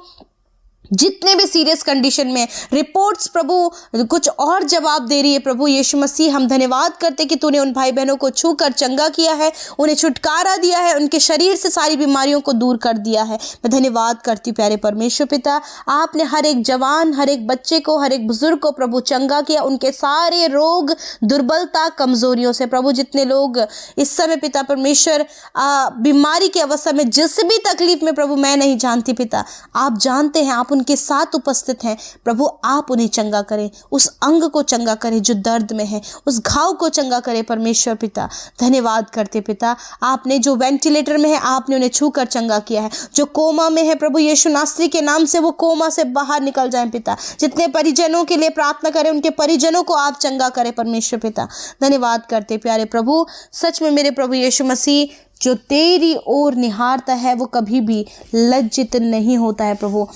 जितने भी सीरियस कंडीशन में रिपोर्ट्स प्रभु कुछ और जवाब दे रही है प्रभु यीशु मसीह, हम धन्यवाद करते कि तूने उन भाई बहनों को छू कर चंगा किया है, उन्हें छुटकारा दिया है, उनके शरीर से सारी बीमारियों को दूर कर दिया है। मैं धन्यवाद करती हूँ प्यारे परमेश्वर पिता, आपने हर एक जवान, हर एक बच्चे को, हर एक बुजुर्ग को प्रभु चंगा किया, उनके सारे रोग, दुर्बलता, कमजोरियों से प्रभु। जितने लोग इस समय पिता परमेश्वर बीमारी की अवस्था में, जिस भी तकलीफ में प्रभु मैं नहीं जानती पिता, आप जानते हैं, आप उनकी उनके साथ उपस्थित हैं, प्रभु आप उन्हें चंगा करें, उस अंग को चंगा करें जो दर्द में है, उस घाव को चंगा करें परमेश्वर पिता। धन्यवाद करते पिता, आपने जो वेंटिलेटर में है आपने उन्हें छू कर चंगा किया है, जो कोमा में है प्रभु यीशु नासरी के नाम से वो कोमा से बाहर निकल जाएं पिता। जितने परिजनों के लिए प्रार्थना करें उनके परिजनों को आप चंगा करें परमेश्वर पिता। धन्यवाद करते प्यारे प्रभु, सच में मेरे प्रभु यीशु मसीह जो तेरी ओर निहारता है वो कभी भी लज्जित नहीं होता है प्रभु।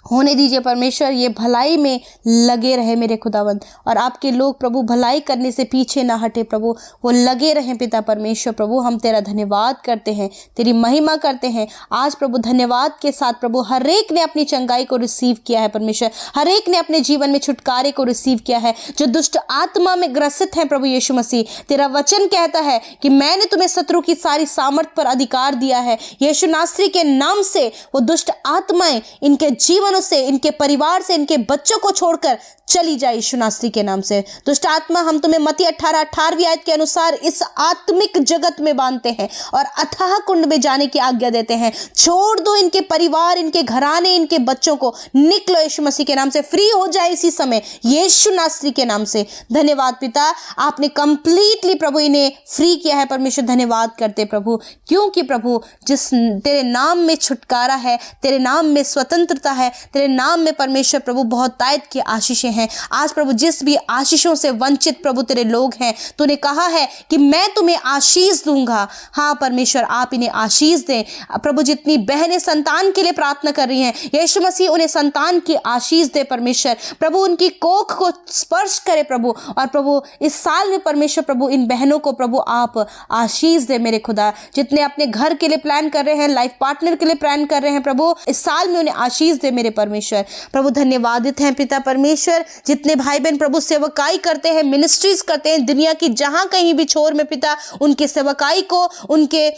होने दीजिए परमेश्वर, ये भलाई में लगे रहे मेरे खुदावंद, और आपके लोग प्रभु भलाई करने से पीछे ना हटे प्रभु, वो लगे रहें पिता परमेश्वर। प्रभु हम तेरा धन्यवाद करते हैं, तेरी महिमा करते हैं। आज प्रभु धन्यवाद के साथ प्रभु हर एक ने अपनी चंगाई को रिसीव किया है परमेश्वर, हर एक ने अपने जीवन में छुटकारे को रिसीव किया है। जो दुष्ट आत्मा में ग्रसित हैं प्रभु यीशु मसीह, तेरा वचन कहता है कि मैंने तुम्हें शत्रु की सारी सामर्थ पर अधिकार दिया है। यीशु नासरी के नाम से वो दुष्ट आत्माएं इनके जीवन से, इनके परिवार से, इनके बच्चों को छोड़कर चली जाए यीशु नासरी के नाम से। दुष्ट आत्मा हम तुम्हें मत्ती 18:18 आयत के अनुसार इस आत्मिक जगत में बांधते हैं और अथाह कुंड में जाने की आज्ञा देते हैं। छोड़ दो इनके परिवार, इनके घराने, इनके बच्चों को, निकलो यीशु मसीह के नाम से, फ्री हो जाए इसी समय यीशु नासरी के नाम से। धन्यवाद पिता, आपने कंप्लीटली प्रभु इन्हें फ्री किया है परमेश्वर। धन्यवाद करते प्रभु, क्योंकि प्रभु जिस तेरे नाम में छुटकारा है, तेरे नाम में स्वतंत्रता है, तेरे नाम में परमेश्वर प्रभु बहुत तायत की आशीषें हैं। आज प्रभु जिस भी आशीषों से वंचित प्रभु तेरे लोग हैं, तूने कहा है कि मैं तुम्हें आशीष दूंगा। हाँ परमेश्वर, आप इन्हें आशीष दें प्रभु। जितनी बहनें संतान के लिए प्रार्थना कर रही हैं, यीशु मसीह उन्हें संतान की आशीष दे परमेश्वर। प्रभु उनकी कोख को स्पर्श करे प्रभु, और प्रभु इस साल में परमेश्वर प्रभु इन बहनों को प्रभु आप आशीष दे मेरे खुदा। जितने अपने घर के लिए प्लान कर रहे हैं, लाइफ पार्टनर के लिए प्लान कर रहे हैं प्रभु, इस साल में उन्हें आशीष दे मेरे परमेश्वर। प्रभु धन्यवादित हैं पिता परमेश्वर। जितने भाई बहन प्रभु सेवकाई करते हैं, मिनिस्ट्रीज करते हैं दुनिया की जहां कहीं भी छोर में पिता, उनके सेवकाई को, उनके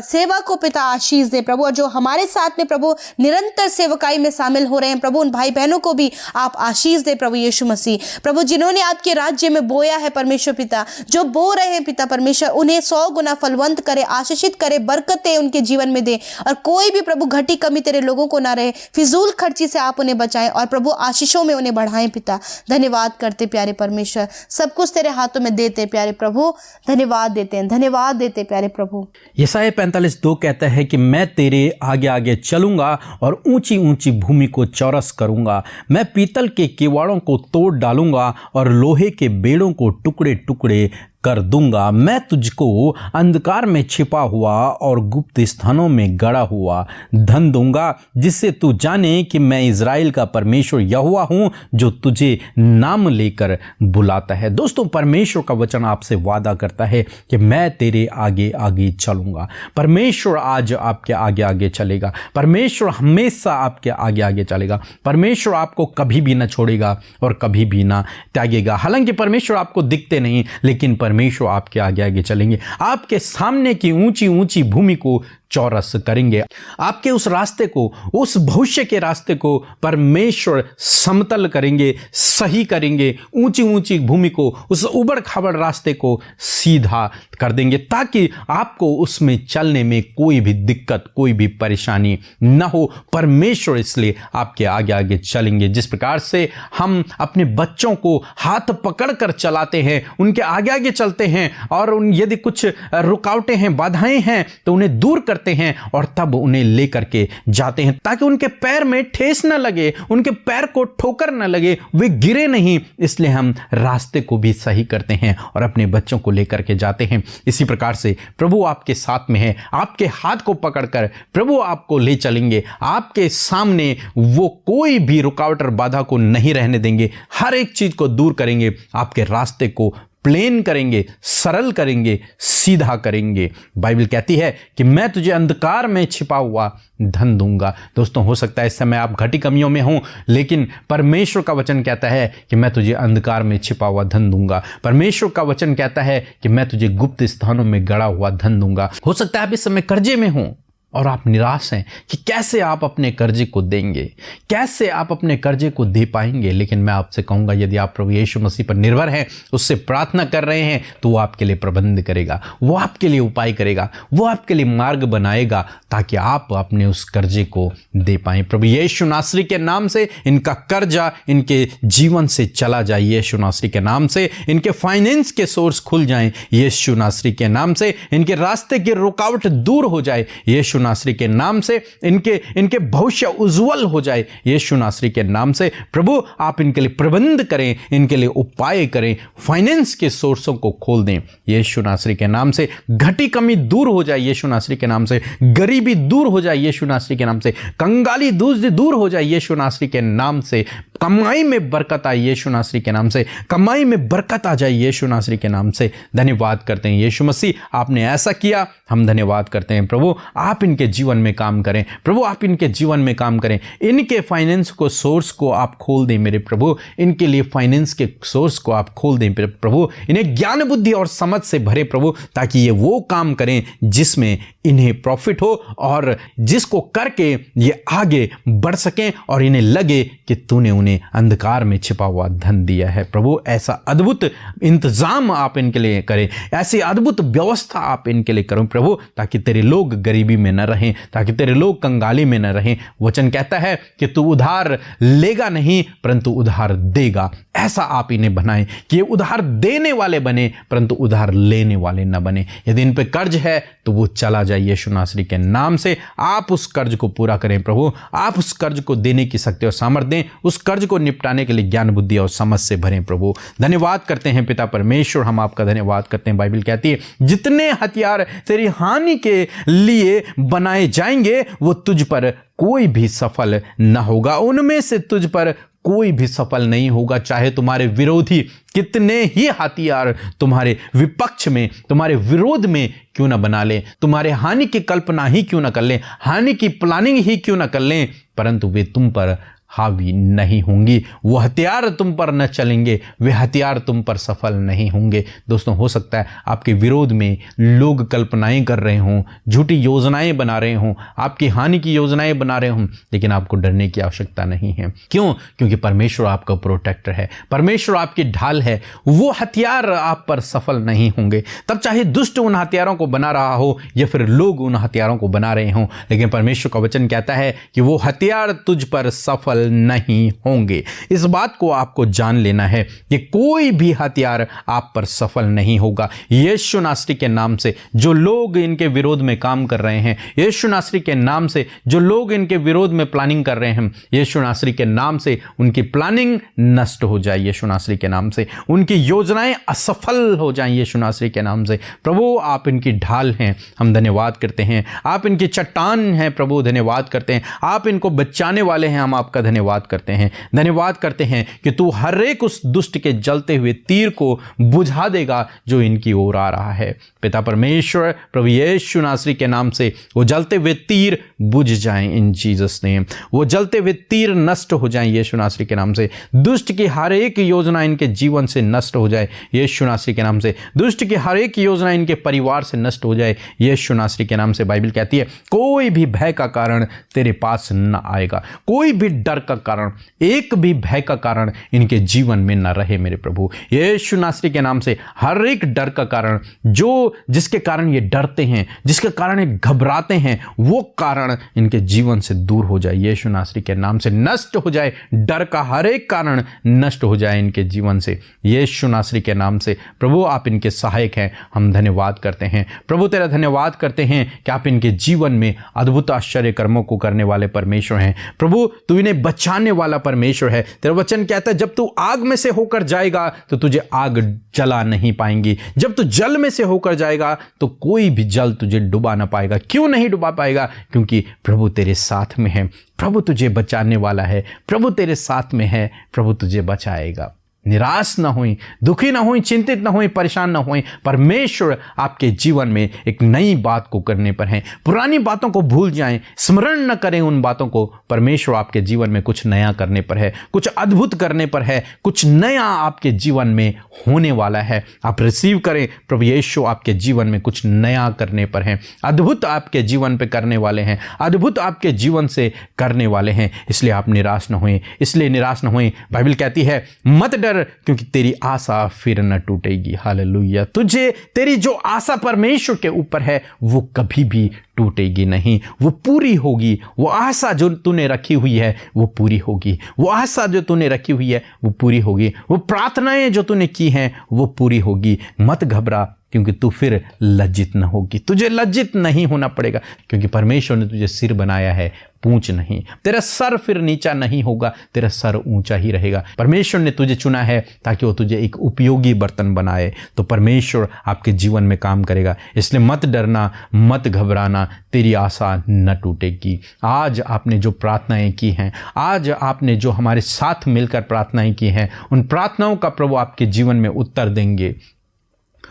सेवा को पिता आशीष दे प्रभु। और जो हमारे साथ में प्रभु निरंतर सेवकाई में शामिल हो रहे हैं प्रभु, उन भाई बहनों को भी आप आशीष दे प्रभु यीशु मसीह। प्रभु जिन्होंने आपके राज्य में बोया है परमेश्वर पिता, जो बो रहे हैं पिता परमेश्वर, उन्हें 100 गुना फलवंत करे, आशीषित करे, बरकतें उनके जीवन में दे, और कोई भी प्रभु घटी कमी तेरे लोगों को ना रहे। फिजूल खर्ची से आप उन्हें बचाएं और प्रभु आशीषों में उन्हें बढ़ाएं पिता। धन्यवाद करते प्यारे परमेश्वर, सब कुछ तेरे हाथों में देते प्यारे प्रभु। धन्यवाद देते हैं, धन्यवाद देते प्यारे प्रभु। यशायाह 45:2 कहता है कि मैं तेरे आगे आगे चलूंगा और ऊंची ऊंची भूमि को चौरस करूंगा। मैं पीतल के किवाड़ों को तोड़ डालूंगा और लोहे के बेड़ों को टुकड़े टुकड़े कर दूंगा। मैं तुझको अंधकार में छिपा हुआ और गुप्त स्थानों में गड़ा हुआ धन दूंगा, जिससे तू जाने कि मैं इज़राइल का परमेश्वर यहोवा हूँ, जो तुझे नाम लेकर बुलाता है। दोस्तों, परमेश्वर का वचन आपसे वादा करता है कि मैं तेरे आगे आगे चलूंगा। परमेश्वर आज आपके आगे आगे चलेगा। परमेश्वर हमेशा आपके आगे आगे चलेगा। परमेश्वर आपको कभी भी ना छोड़ेगा और कभी भी ना त्यागेगा। हालांकि परमेश्वर आपको दिखते नहीं, लेकिन परमेश्वर आपके आगे आगे चलेंगे, आपके सामने की ऊंची ऊंची भूमि को चौरस करेंगे। आपके उस रास्ते को, उस भविष्य के रास्ते को परमेश्वर समतल करेंगे, सही करेंगे। ऊंची ऊंची भूमि को, उस उबड़ खाबड़ रास्ते को सीधा कर देंगे, ताकि आपको उसमें चलने में कोई भी दिक्कत, कोई भी परेशानी न हो। परमेश्वर इसलिए आपके आगे आगे चलेंगे। जिस प्रकार से हम अपने बच्चों को हाथ पकड़कर चलाते हैं, उनके आगे आगे चलते हैं, और यदि कुछ रुकावटें हैं, बाधाएं हैं, तो उन्हें दूर करते हैं और तब उन्हें लेकर के जाते हैं, ताकि उनके पैर में ठेस न लगे, उनके पैर को ठोकर न लगे, वे गिरे नहीं। इसलिए हम रास्ते को भी सही करते हैं और अपने बच्चों को लेकर के जाते हैं। इसी प्रकार से प्रभु आपके साथ में है, आपके हाथ को पकड़कर प्रभु आपको ले चलेंगे। आपके सामने वो कोई भी रुकावट और बाधा को नहीं रहने देंगे। हर एक चीज को दूर करेंगे, आपके रास्ते को प्लेन करेंगे, सरल करेंगे, सीधा करेंगे। बाइबल कहती है कि मैं तुझे अंधकार में छिपा हुआ धन दूंगा। दोस्तों, हो सकता है इस समय आप घटी कमियों में हों, लेकिन परमेश्वर का वचन कहता है कि मैं तुझे अंधकार में छिपा हुआ धन दूंगा। परमेश्वर का वचन कहता है कि मैं तुझे गुप्त स्थानों में गड़ा हुआ धन दूंगा। हो सकता है आप इस समय कर्जे में हों, और आप निराश हैं कि कैसे आप अपने कर्जे को देंगे, कैसे आप अपने कर्जे को दे पाएंगे। लेकिन मैं आपसे कहूँगा, यदि आप प्रभु यीशु मसीह पर निर्भर हैं, उससे प्रार्थना कर रहे हैं, तो वो आपके लिए प्रबंध करेगा, वो आपके लिए उपाय करेगा, वो आपके लिए मार्ग बनाएगा ताकि आप अपने उस कर्जे को दे पाएं। प्रभु यीशु नासरी के नाम से इनका कर्जा इनके जीवन से चला जाए, यीशु नासरी के नाम से इनके फाइनेंस के सोर्स खुल जाएं, यीशु नासरी के नाम से इनके रास्ते की रुकावट दूर हो जाए, यीशु नासरी के नाम से इनके भविष्य उज्जवल हो जाए, यीशु नासरी के नाम से प्रभु आप इनके लिए प्रबंध करें, इनके लिए उपाय करें, फाइनेंस के सोर्सों को खोल दें, यीशु नासरी के नाम से घटी कमी दूर हो जाए, यीशु नासरी के नाम से गरीबी दूर हो जाए, यीशु नासरी के नाम से कंगाली दूर हो जाए, यीशु नासरी के नाम से कमाई में बरकत आए, यीशु नासरी के नाम से कमाई में बरकत आ जाए, यीशु नासरी के नाम से। धन्यवाद करते हैं यीशु मसीह, आपने ऐसा किया, हम धन्यवाद करते हैं प्रभु। आप इनके जीवन में काम करें प्रभु, आप इनके जीवन में काम करें, इनके फाइनेंस को सोर्स को आप खोल दें मेरे प्रभु, इनके लिए फाइनेंस के सोर्स को आप खोल दें प्रभु, इन्हें ज्ञान बुद्धि और समझ से भरे प्रभु, ताकि ये वो काम करें जिसमें इन्हें प्रॉफिट हो और जिसको करके ये आगे बढ़ सकें और इन्हें लगे कि तूने उन्हें अंधकार में छिपा हुआ धन दिया है। प्रभु ऐसा अद्भुत इंतजाम आप इनके लिए करें, ऐसी अद्भुत व्यवस्था आप इनके लिए करो प्रभु, ताकि तेरे लोग गरीबी में न रहें, ताकि तेरे लोग कंगाली में न रहें। वचन कहता है कि तू उधार लेगा नहीं परंतु उधार देगा। ऐसा आप इन्हें बनाएं कि ये उधार देने वाले बने परंतु उधार लेने वाले न बने। यदि इन पे कर्ज है तो वो चला जाए, यीशु नासरी के नाम से आप उस कर्ज को पूरा करें प्रभु, आप उस कर्ज को देने की शक्ति और सामर्थ्य दें, उस कर्ज को निपटाने के लिए ज्ञान बुद्धि और समझ से भरें प्रभु। धन्यवाद करते हैं पिता परमेश्वर, हम आपका धन्यवाद करते हैं। बाइबल कहती है जितने हथियार तेरी हानि के लिए बनाए जाएंगे वो तुझ पर कोई भी सफल न होगा, उनमें से तुझ पर कोई भी सफल नहीं होगा। चाहे तुम्हारे विरोधी कितने ही हथियार तुम्हारे विपक्ष में, तुम्हारे विरोध में क्यों ना बना ले, तुम्हारे हानि की कल्पना ही क्यों ना कर लें, हानि की प्लानिंग ही क्यों ना कर लें, परंतु वे तुम पर हावी नहीं होंगी, वो हथियार तुम पर न चलेंगे, वे हथियार तुम पर सफल नहीं होंगे। दोस्तों, हो सकता है आपके विरोध में लोग कल्पनाएं कर रहे हों, झूठी योजनाएं बना रहे हों, आपकी हानि की योजनाएं बना रहे हों, लेकिन आपको डरने की आवश्यकता नहीं है। क्यों? क्योंकि परमेश्वर आपका प्रोटेक्टर है, परमेश्वर आपकी ढाल है, वो हथियार आप पर सफल नहीं होंगे। तब चाहे दुष्ट उन हथियारों को बना रहा हो या फिर लोग उन हथियारों को बना रहे हों, लेकिन परमेश्वर का वचन कहता है कि वो हथियार तुझ पर सफल नहीं होंगे। इस बात को आपको जान लेना है कि कोई भी हथियार आप पर सफल नहीं होगा। यीशु नासरी के नाम से जो लोग इनके विरोध में काम कर रहे हैं, यीशु नासरी के नाम से जो लोग इनके विरोध में प्लानिंग कर रहे हैं, यीशु नासरी के नाम से उनकी प्लानिंग नष्ट हो जाए, यीशु नासरी के नाम से उनकी योजनाएं असफल हो जाएं, यीशु नासरी के नाम से। प्रभु आप इनकी ढाल हैं, हम धन्यवाद करते हैं। आप इनकी चट्टान हैं प्रभु, धन्यवाद करते हैं। आप इनको बचाने वाले हैं, हम आपका धन्यवाद करते हैं। धन्यवाद करते हैं कि तू हर एक उस दुष्ट के जलते हुए तीर को बुझा देगा जो इनकी ओर आ रहा है। पिता परमेश्वर, प्रभु यीशु नासरी के नाम से वो जलते हुए तीर बुझ जाएं इन जीसस नेम, वो जलते हुए तीर नष्ट हो जाएं यीशु नासरी के नाम से। दुष्ट की हर एक योजना इनके जीवन से नष्ट हो जाए यीशु नासरी के नाम से। दुष्ट की हर एक योजना इनके परिवार से नष्ट हो जाए यीशु नासरी के नाम से। बाइबल कहती है कोई भी भय का कारण तेरे पास न आएगा, कोई भी डर का कारण, एक भी भय का कारण इनके जीवन में न रहे मेरे प्रभु। यीशु नासरी के नाम से हर एक डर का कारण, जो जिसके कारण ये डरते हैं, जिसके कारण ये घबराते हैं, वो कारण इनके जीवन से दूर हो जाए यीशु नासरी के नाम से, नष्ट हो जाए। डर का हर एक कारण नष्ट हो जाए इनके जीवन से यीशु नासरी के नाम से। प्रभु आप इनके सहायक हैं, हम धन्यवाद करते हैं प्रभु, तेरा धन्यवाद करते हैं कि आप इनके जीवन में अद्भुत आश्चर्य कर्मों को करने वाले परमेश्वर हैं। प्रभु तू इन्हें बचाने वाला परमेश्वर है। तेरा वचन कहता है जब तू आग में से होकर जाएगा तो तुझे आग जला नहीं पाएंगी, जब तू जल में से होकर जाएगा तो कोई भी जल तुझे डुबा ना पाएगा। क्यों नहीं डुबा पाएगा? क्योंकि प्रभु तेरे साथ में है, प्रभु तुझे बचाने वाला है, प्रभु तेरे साथ में है, प्रभु तुझे बचाएगा। निराश ना होएं, दुखी ना होएं, चिंतित ना होएं, परेशान ना होएं। परमेश्वर आपके जीवन में एक नई बात को करने पर है। पुरानी बातों को भूल जाएं, स्मरण न करें उन बातों को। परमेश्वर आपके जीवन में कुछ नया करने पर है, कुछ अद्भुत करने पर है, कुछ नया आपके जीवन में होने वाला है। आप रिसीव करें, प्रभु यीशु आपके जीवन में कुछ नया करने पर है, अद्भुत आपके जीवन पे करने वाले हैं, अद्भुत आपके जीवन से करने वाले हैं। इसलिए आप निराश न होएं, इसलिए निराश न होएं। बाइबल कहती है मत डर, क्योंकि तेरी आशा फिर न टूटेगी। हालेलुया। तुझे तेरी जो आशा परमेश्वर के ऊपर है वो कभी भी टूटेगी नहीं, वो पूरी होगी। वो आशा जो तूने रखी हुई है वो पूरी होगी, वो आशा जो तूने रखी हुई है वो पूरी होगी, वो प्रार्थनाएं जो तूने की हैं वो पूरी होगी। मत घबरा, क्योंकि तू फिर लज्जित न होगी। तुझे लज्जित नहीं होना पड़ेगा, क्योंकि परमेश्वर ने तुझे सिर बनाया है, पूंछ नहीं। तेरा सर फिर नीचा नहीं होगा, तेरा सर ऊंचा ही रहेगा। परमेश्वर ने तुझे चुना है ताकि वो तुझे एक उपयोगी बर्तन बनाए, तो परमेश्वर आपके जीवन में काम करेगा। इसलिए मत डरना, मत घबराना, तेरी आशा न टूटेगी। आज आपने जो प्रार्थनाएं की हैं, आज आपने जो हमारे साथ मिलकर प्रार्थनाएं की हैं, उन प्रार्थनाओं का प्रभु आपके जीवन में उत्तर देंगे,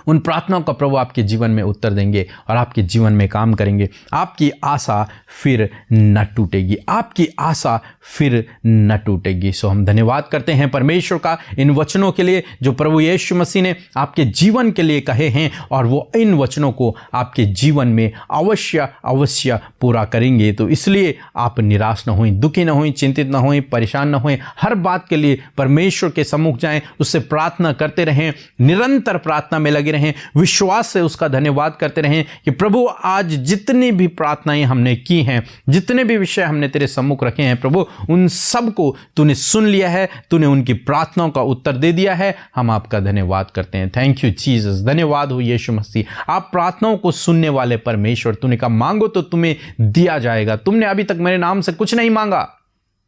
उन प्रार्थनाओं का प्रभु आपके जीवन में उत्तर देंगे और आपके जीवन में काम करेंगे। आपकी आशा फिर न टूटेगी, आपकी आशा फिर न टूटेगी। सो हम धन्यवाद करते हैं परमेश्वर का इन वचनों के लिए जो प्रभु यीशु मसीह ने आपके जीवन के लिए कहे हैं, और वो इन वचनों को आपके जीवन में अवश्य अवश्य पूरा करेंगे। तो इसलिए आप निराश न हों, दुखी न हों, चिंतित न हों, परेशान न हों। हर बात के लिए परमेश्वर के सम्मुख जाएं, उससे प्रार्थना करते रहें, निरंतर प्रार्थना में लगे रहें, विश्वास से उसका धन्यवाद करते रहें कि प्रभु आज जितनी भी प्रार्थनाएं हमने की हैं, जितने भी विषय हमने तेरे सम्मुख रखे हैं प्रभु, उन सब को तूने सुन लिया है, तूने उनकी प्रार्थनाओं का उत्तर दे दिया है। हम आपका धन्यवाद करते हैं। Thank you Jesus. धन्यवाद हो यीशु मसीह। आप प्रार्थनाओं को सुनने वाले परमेश्वर। तूने कहा मांगो तो तुम्हें दिया जाएगा। तुमने अभी तक मेरे नाम से कुछ नहीं मांगा,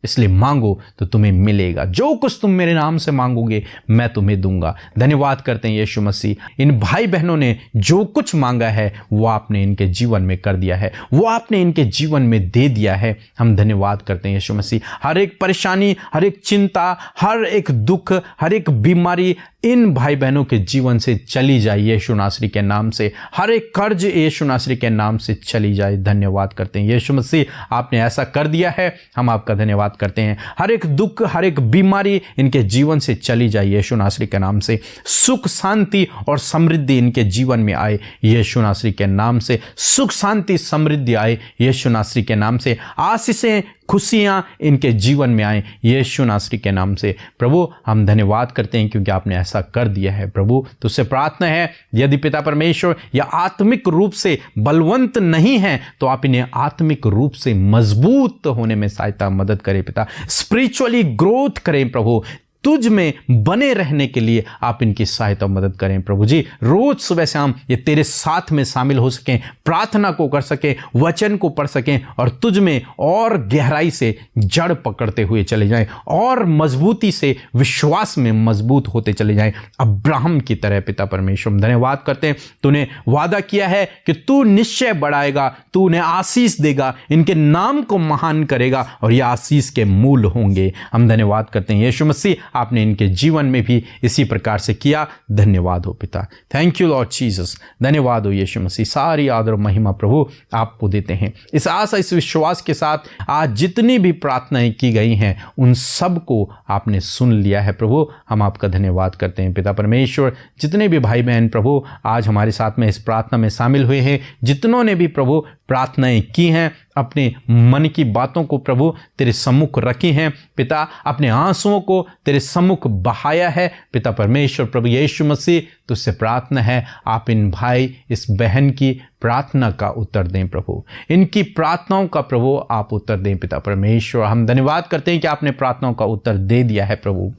इसलिए मांगो तो तुम्हें मिलेगा। जो कुछ तुम मेरे नाम से मांगोगे मैं तुम्हें दूंगा। धन्यवाद करते हैं यीशु मसीह। इन भाई बहनों ने जो कुछ मांगा है वो आपने इनके जीवन में कर दिया है, वो आपने इनके जीवन में दे दिया है। हम धन्यवाद करते हैं यीशु मसीह। हर एक परेशानी, हर एक चिंता, हर एक दुख, हर एक बीमारी इन भाई बहनों के जीवन से चली जाए यीशु नासरी के नाम से। हर एक कर्ज यीशु नासरी के नाम से चली जाए। धन्यवाद करते हैं यीशु मसीह, आपने ऐसा कर दिया है। हम आपका धन्यवाद करते हैं। हर एक दुख, हर एक बीमारी इनके जीवन से चली जाए यीशु नासरी के नाम से। सुख, शांति और समृद्धि इनके जीवन में आए यीशु नासरी के नाम से। सुख, शांति, समृद्धि आए यीशु नासरी के नाम से। आशीषें, खुशियां इनके जीवन में आए यीशु नासरी के नाम से। प्रभु हम धन्यवाद करते हैं क्योंकि आपने ऐसा कर दिया है। प्रभु तुझसे प्रार्थना है, यदि पिता परमेश्वर या आत्मिक रूप से बलवंत नहीं है तो आप इन्हें आत्मिक रूप से मजबूत होने में सहायता मदद करें पिता। स्पिरिचुअली ग्रोथ करें प्रभु, तुझ में बने रहने के लिए आप इनकी सहायता मदद करें प्रभु जी। रोज सुबह शाम ये तेरे साथ में शामिल हो सकें, प्रार्थना को कर सकें, वचन को पढ़ सकें और तुझ में और गहराई से जड़ पकड़ते हुए चले जाएं और मजबूती से विश्वास में मजबूत होते चले जाएं अब्राहम की तरह। पिता परमेश्वर धन्यवाद करते हैं, तूने वादा किया है कि तू निश्चय बढ़ाएगा, तू उन्हें आशीष देगा, इनके नाम को महान करेगा और ये आशीष के मूल होंगे। हम धन्यवाद करते हैं यीशु मसीह, आपने इनके जीवन में भी इसी प्रकार से किया। धन्यवाद हो पिता। Thank you lord Jesus. धन्यवाद हो यीशु मसीह। सारी आदर और महिमा प्रभु आपको देते हैं। इस आशा, इस विश्वास के साथ आज जितनी भी प्रार्थनाएं की गई हैं उन सब को आपने सुन लिया है प्रभु। हम आपका धन्यवाद करते हैं पिता परमेश्वर। जितने भी भाई बहन प्रभु आज हमारे साथ में इस प्रार्थना में शामिल हुए हैं, जितनों ने भी प्रभु प्रार्थनाएं की हैं, अपने मन की बातों को प्रभु तेरे सम्मुख रखी हैं पिता, अपने आंसुओं को तेरे सम्मुख बहाया है पिता परमेश्वर। प्रभु यीशु मसीह तुझसे प्रार्थना है, आप इन भाई, इस बहन की प्रार्थना का उत्तर दें प्रभु, इनकी प्रार्थनाओं का प्रभु आप उत्तर दें पिता परमेश्वर। हम धन्यवाद करते हैं कि आपने प्रार्थनाओं का उत्तर दे दिया है प्रभु।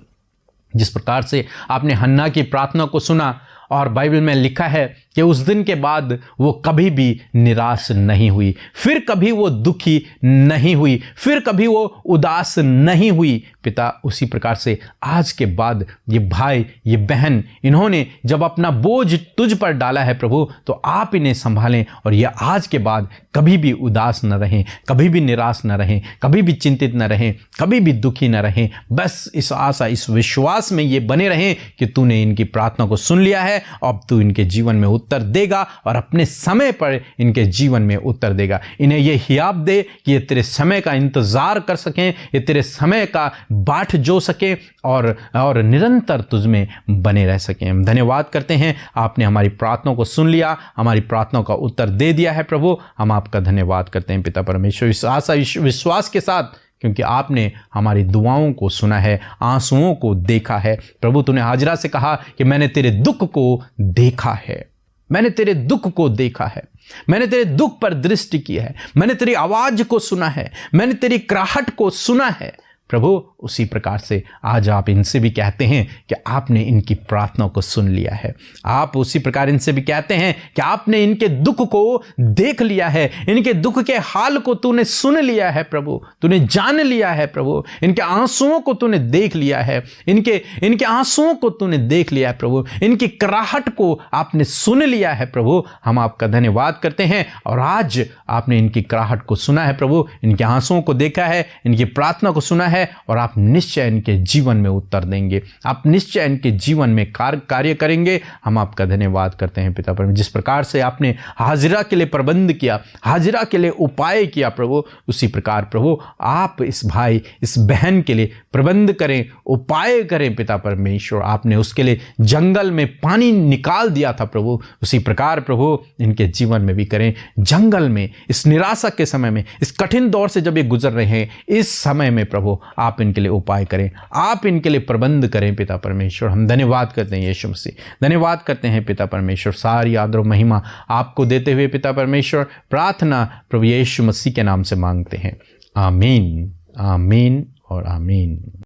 जिस प्रकार से आपने हन्ना की प्रार्थना को सुना और बाइबल में लिखा है कि उस दिन के बाद वो कभी भी निराश नहीं हुई, फिर कभी वो दुखी नहीं हुई, फिर कभी वो उदास नहीं हुई। पिता, उसी प्रकार से आज के बाद ये भाई, ये बहन, इन्होंने जब अपना बोझ तुझ पर डाला है प्रभु, तो आप इन्हें संभालें और ये आज के बाद कभी भी उदास न रहें, कभी भी निराश न रहें, कभी भी चिंतित न रहें, कभी भी दुखी न रहें। बस इस आशा, इस विश्वास में ये बने रहें कि तूने इनकी प्रार्थना को सुन लिया है, अब तू इनके जीवन में उत्तर देगा और अपने समय पर इनके जीवन में उत्तर देगा। इन्हें ये हियाब दे कि ये तेरे समय का इंतजार कर सकें, ये तेरे समय का बाट जो सके और निरंतर तुझ में बने रह सकें। हम धन्यवाद करते हैं, आपने हमारी प्रार्थना को सुन लिया, हमारी प्रार्थना का उत्तर दे दिया है प्रभु। हम आपका धन्यवाद करते हैं पिता परमेश्वर, इस आशा विश्वास के साथ, क्योंकि आपने हमारी दुआओं को सुना है, आंसुओं को देखा है। प्रभु, तूने हाजिरा से कहा कि मैंने तेरे दुख को देखा है, मैंने तेरे दुख को देखा है, मैंने तेरे दुख पर दृष्टि की है, मैंने तेरी आवाज को सुना है, मैंने तेरी कराहट को सुना है। प्रभु, उसी प्रकार से आज आप इनसे भी कहते हैं कि आपने इनकी प्रार्थना को सुन लिया है। आप उसी प्रकार इनसे भी कहते हैं कि आपने इनके दुख को देख लिया है, इनके दुख के हाल को तूने सुन लिया है प्रभु, तूने जान लिया है प्रभु, इनके आंसुओं को तूने देख लिया है, इनके आंसुओं को तूने देख लिया है प्रभु, इनकी कराहट को आपने सुन लिया है प्रभु। हम आपका धन्यवाद करते हैं और आज आपने इनकी कराहट को सुना है प्रभु, इनके आंसुओं को देखा है, इनकी प्रार्थना को सुना है और आप निश्चय इनके जीवन में उत्तर देंगे, आप निश्चय इनके जीवन में कार्य करेंगे। हम आपका धन्यवाद करते हैं पिता परमेश्वर, जिस प्रकार से आपने हाजिरा के लिए प्रबंध किया, हाजिरा के लिए उपाय किया प्रभु, उसी प्रकार प्रभु आप इस भाई, इस बहन के लिए प्रबंध करें, उपाय करें पिता परमेश्वर। आपने उसके लिए जंगल में पानी निकाल दिया था प्रभु, उसी प्रकार प्रभु इनके जीवन में भी करें। जंगल में, इस निराशा के समय में, इस कठिन दौर से जब ये गुजर रहे हैं, इस समय में प्रभु आप इनके लिए उपाय करें, आप इनके लिए प्रबंध करें पिता परमेश्वर। हम धन्यवाद करते हैं यीशु मसीह, धन्यवाद करते हैं पिता परमेश्वर। सारी आदर और महिमा आपको देते हुए पिता परमेश्वर प्रार्थना प्रभु यीशु मसीह के नाम से मांगते हैं। आमीन, आमीन और आमीन।